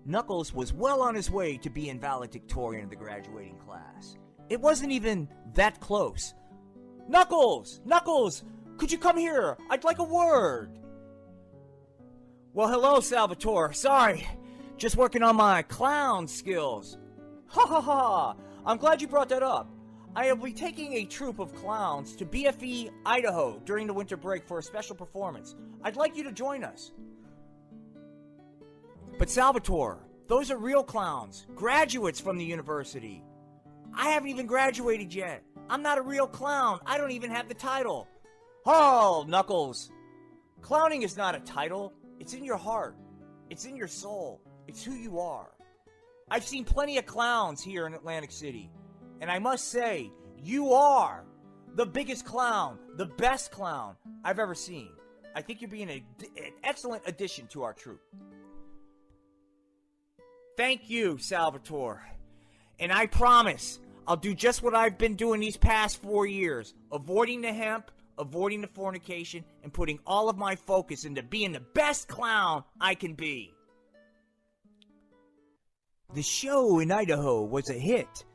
Knuckles was well on his way to being valedictorian of the graduating class. It wasn't even that close. Knuckles! Knuckles! Could you come here? I'd like a word. Well, hello, Salvatore. Sorry. Just working on my clown skills. Ha ha ha! I'm glad you brought that up. I will be taking a troupe of clowns to BFE, Idaho during the winter break for a special performance. I'd like you to join us. But Salvatore, those are real clowns, graduates from the university. I haven't even graduated yet. I'm not a real clown. I don't even have the title. Oh, Knuckles. Clowning is not a title. It's in your heart. It's in your soul. It's who you are. I've seen plenty of clowns here in Atlantic City. And I must say, you are the biggest clown, the best clown I've ever seen. I think you're being an excellent addition to our troupe. Thank you, Salvatore. And I promise I'll do just what I've been doing these past 4 years. Avoiding the hemp, avoiding the fornication, and putting all of my focus into being the best clown I can be. The show in Idaho was a hit.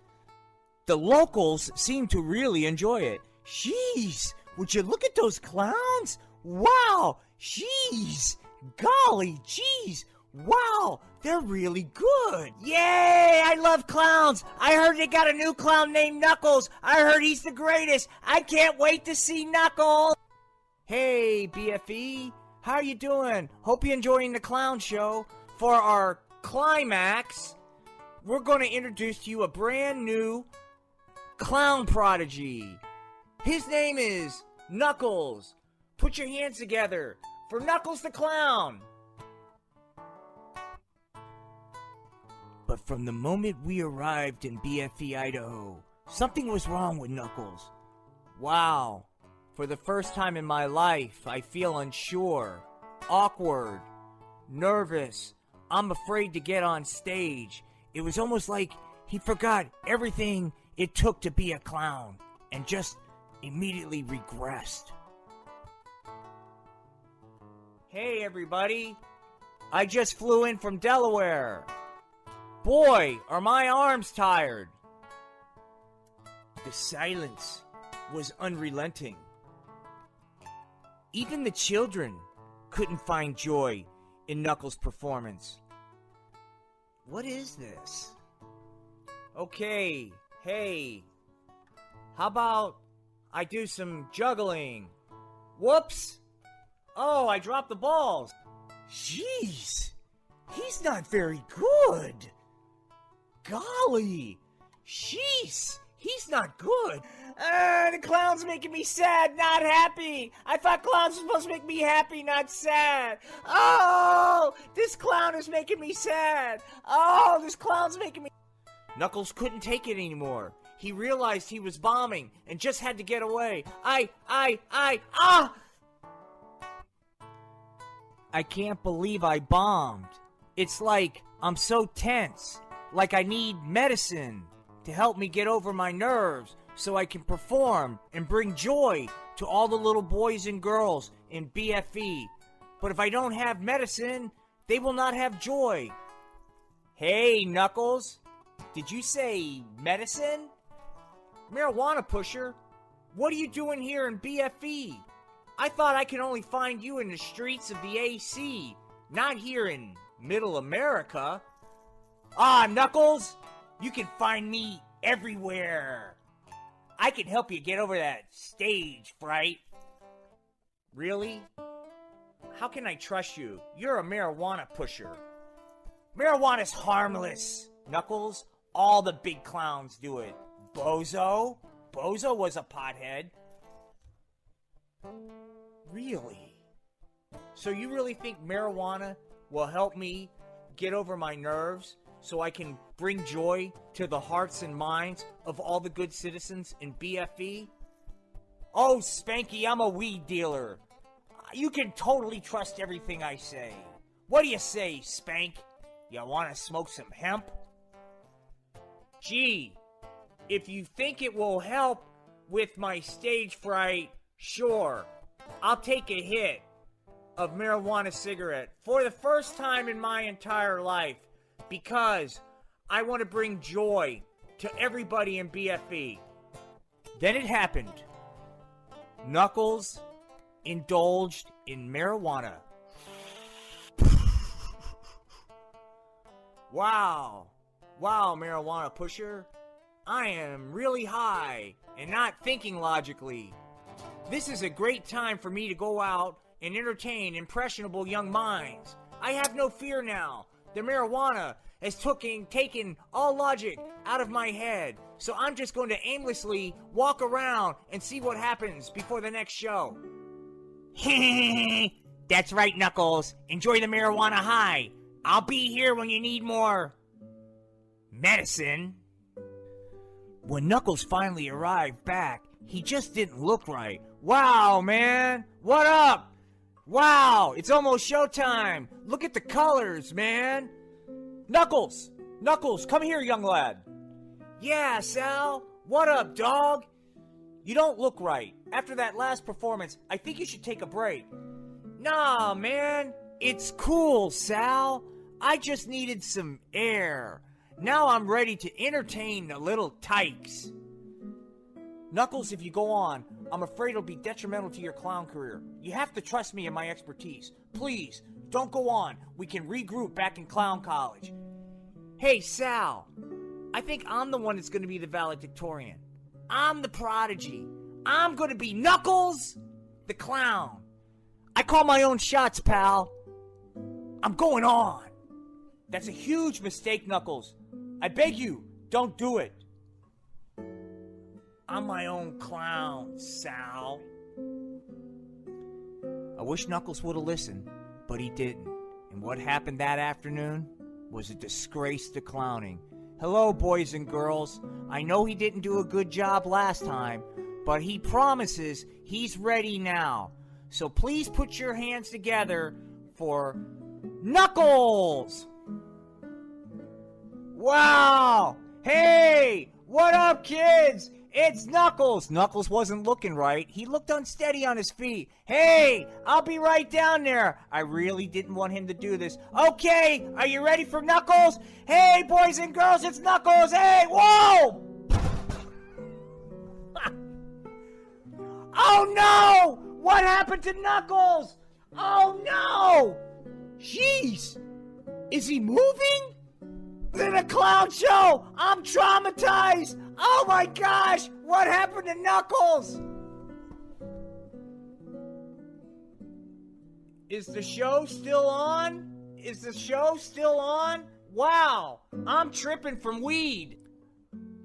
The locals seem to really enjoy it. Jeez, would you look at those clowns? Wow, jeez, golly, jeez, wow, they're really good. Yay, I love clowns. I heard they got a new clown named Knuckles. I heard he's the greatest. I can't wait to see Knuckles. Hey, BFE, how you doing? Hope you're enjoying the clown show. For our climax, we're going to introduce to you a brand new clown prodigy. His name is Knuckles. Put your hands together for Knuckles the Clown. But from the moment we arrived in BFE, Idaho, something was wrong with Knuckles. Wow. For the first time in my life, I feel unsure, awkward, nervous. I'm afraid to get on stage. It was almost like he forgot everything it took to be a clown and just immediately regressed. Hey everybody, I just flew in from Delaware. Boy, are my arms tired. The silence was unrelenting. Even the children couldn't find joy in Knuckles' performance. What is this? Okay, hey, how about I do some juggling? Whoops! Oh, I dropped the balls. Jeez, he's not very good. Golly, jeez, he's not good. The clown's making me sad, not happy. I thought clowns were supposed to make me happy, not sad. Oh, this clown is making me sad. Oh, this clown's making me... Knuckles couldn't take it anymore. He realized he was bombing and just had to get away. Ah! I can't believe I bombed. It's like I'm so tense. Like I need medicine to help me get over my nerves so I can perform and bring joy to all the little boys and girls in BFE. But if I don't have medicine, they will not have joy. Hey, Knuckles. Did you say medicine? Marijuana pusher, what are you doing here in BFE? I thought I could only find you in the streets of the AC, not here in Middle America. Ah, Knuckles, you can find me everywhere. I can help you get over that stage fright. Really? How can I trust you? You're a marijuana pusher. Marijuana's harmless, Knuckles. All the big clowns do it. Bozo? Bozo was a pothead. Really? So you really think marijuana will help me get over my nerves so I can bring joy to the hearts and minds of all the good citizens in BFE? Oh, Spanky, I'm a weed dealer. You can totally trust everything I say. What do you say, Spank? You want to smoke some hemp? Gee, if you think it will help with my stage fright, sure. I'll take a hit of marijuana cigarette for the first time in my entire life because I want to bring joy to everybody in BFE. Then it happened. Knuckles indulged in marijuana. Wow, marijuana pusher. I am really high and not thinking logically. This is a great time for me to go out and entertain impressionable young minds. I have no fear now. The marijuana has taken all logic out of my head. So I'm just going to aimlessly walk around and see what happens before the next show. That's right, Knuckles. Enjoy the marijuana high. I'll be here when you need more medicine. When Knuckles finally arrived back, he just didn't look right. Wow, man. What up? Wow, it's almost showtime. Look at the colors, man. Knuckles, come here, young lad. Yeah, Sal. What up, dog? You don't look right. After that last performance, I think you should take a break. Nah, man. It's cool, Sal. I just needed some air. Now I'm ready to entertain the little tykes. Knuckles, if you go on, I'm afraid it'll be detrimental to your clown career. You have to trust me and my expertise. Please, don't go on. We can regroup back in clown college. Hey, Sal. I think I'm the one that's going to be the valedictorian. I'm the prodigy. I'm going to be Knuckles the clown. I call my own shots, pal. I'm going on. That's a huge mistake, Knuckles. I beg you, don't do it. I'm my own clown, Sal. I wish Knuckles would have listened, but he didn't. And what happened that afternoon was a disgrace to clowning. Hello, boys and girls. I know he didn't do a good job last time, but he promises he's ready now. So please put your hands together for Knuckles! Wow! Hey! What up, kids? It's Knuckles! Knuckles wasn't looking right. He looked unsteady on his feet. Hey! I'll be right down there. I really didn't want him to do this. Okay! Are you ready for Knuckles? Hey, boys and girls, it's Knuckles! Hey! Whoa! Oh no! What happened to Knuckles? Oh no! Jeez! Is he moving? In a clown show! I'm traumatized! Oh my gosh! What happened to Knuckles? Is the show still on? Is the show still on? Wow! I'm tripping from weed!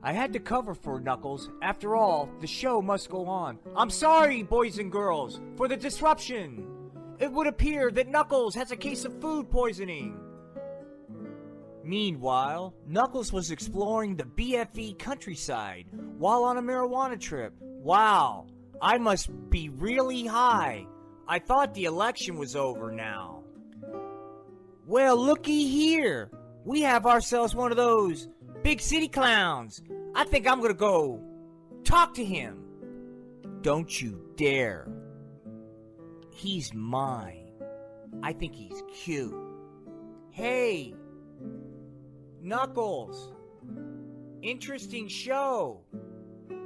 I had to cover for Knuckles. After all, the show must go on. I'm sorry, boys and girls, for the disruption. It would appear that Knuckles has a case of food poisoning. Meanwhile, Knuckles was exploring the BFE countryside while on a marijuana trip. Wow, I must be really high. I thought the election was over now. Well, looky here. We have ourselves one of those big city clowns. I think I'm gonna go talk to him. Don't you dare. He's mine. I think he's cute. Hey, Knuckles. Interesting show.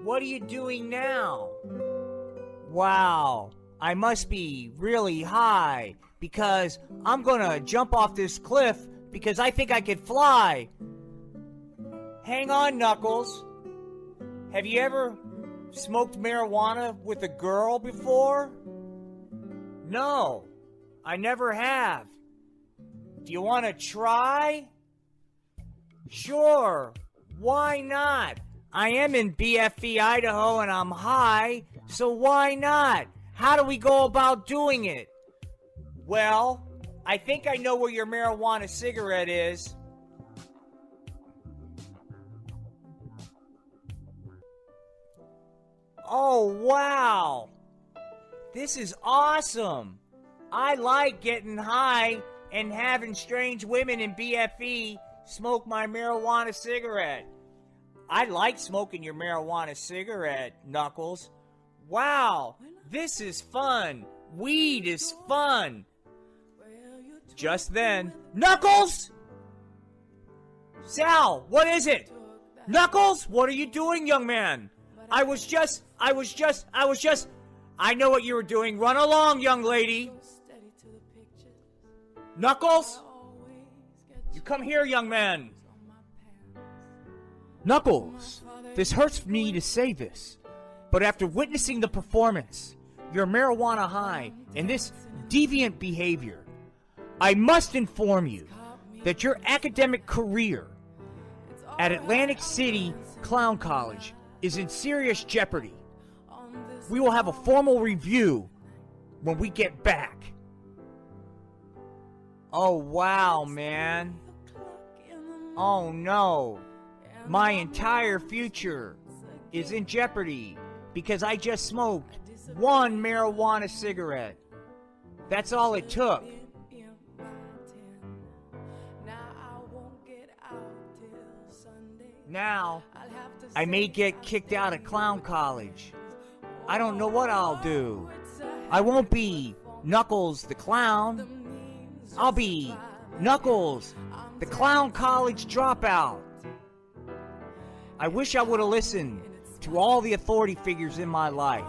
What are you doing now? Wow, I must be really high because I'm gonna jump off this cliff because I think I could fly. Hang on, Knuckles. Have you ever smoked marijuana with a girl before? No, I never have. Do you want to try? Sure, why not? I am in BFE, Idaho, and I'm high, so why not? How do we go about doing it? Well, I think I know where your marijuana cigarette is. Oh, wow! This is awesome! I like getting high and having strange women in BFE smoke my marijuana cigarette. I like smoking your marijuana cigarette, Knuckles. Wow, this is fun. Weed is fun. Just then, Knuckles! Sal, what is it? Knuckles, what are you doing, young man? I know what you were doing. Run along, young lady. Knuckles? You come here, young man. Knuckles, this hurts me to say this, but after witnessing the performance, your marijuana high, and this deviant behavior, I must inform you that your academic career at Atlantic City Clown College is in serious jeopardy. We will have a formal review when we get back. Oh, wow, man. Oh, no. My entire future is in jeopardy because I just smoked one marijuana cigarette. That's all it took. Now, I may get kicked out of clown college. I don't know what I'll do. I won't be Knuckles the Clown. I'll be Knuckles the Clown College dropout. I wish I would have listened to all the authority figures in my life.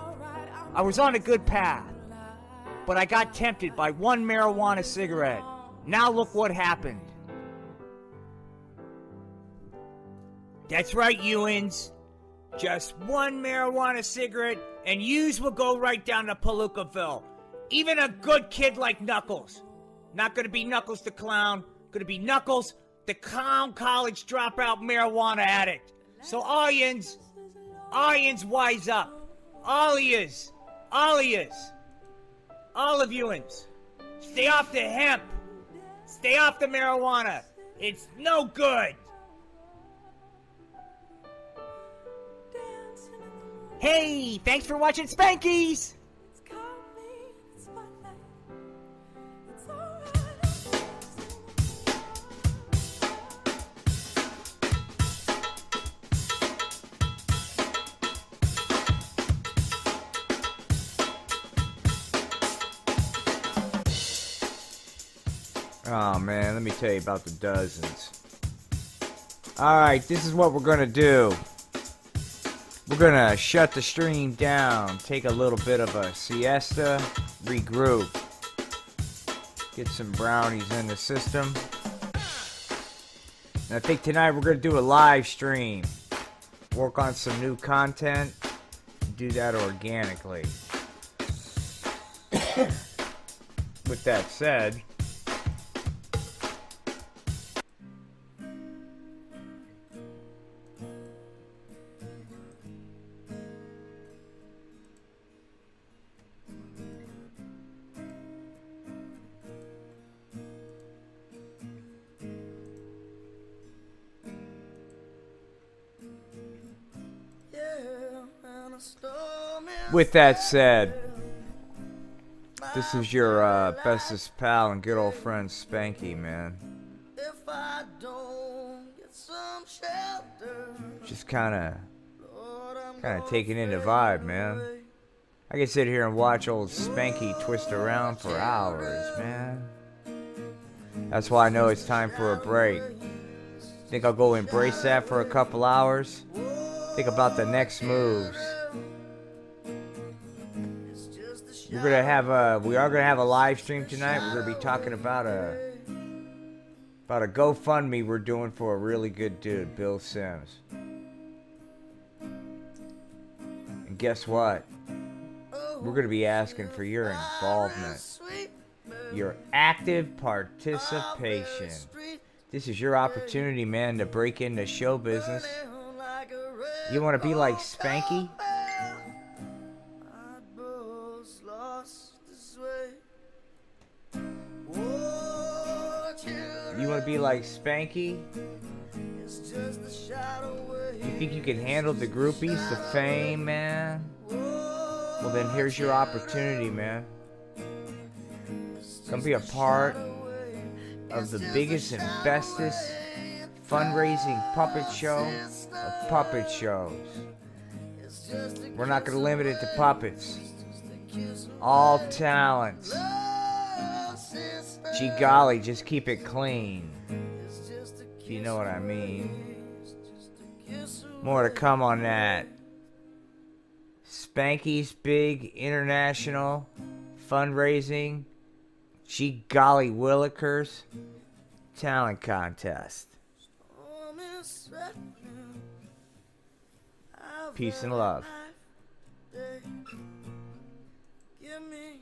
I was on a good path, but I got tempted by one marijuana cigarette. Now look what happened. That's right, Ewins. Just one marijuana cigarette, and yous will go right down to Palookaville. Even a good kid like Knuckles. Not gonna be Knuckles the Clown. Gonna be Knuckles the Clown College dropout marijuana addict. So all yins wise up. All yous. All of you'ns, stay off the hemp. Stay off the marijuana. It's no good. Hey, thanks for watching Spankies. Oh man, let me tell you about the dozens. Alright, this is what we're gonna do. We're gonna shut the stream down, take a little bit of a siesta, regroup, get some brownies in the system. And I think tonight we're gonna do a live stream, work on some new content, do that organically. With that said, this is your bestest pal and good old friend Spanky, man. Just kinda taking in the vibe, man. I can sit here and watch old Spanky twist around for hours, man. That's why I know it's time for a break. Think I'll go embrace that for a couple hours? Think about the next moves. We are gonna have a live stream tonight. We're gonna be talking about a GoFundMe we're doing for a really good dude, Bill Sims. And guess what? We're gonna be asking for your involvement, your active participation. This is your opportunity, man, to break into show business. You want to be like Spanky? You want to be like Spanky? You think you can handle the groupies, the fame, man? Well, then here's your opportunity, man. Come be a part of the biggest and bestest fundraising puppet show of puppet shows. We're not going to limit it to puppets. All talents. Gee golly, just keep it clean. If you know what I mean. More to come on that. Spanky's big international fundraising, gee golly willikers, talent contest. Peace and love. Give me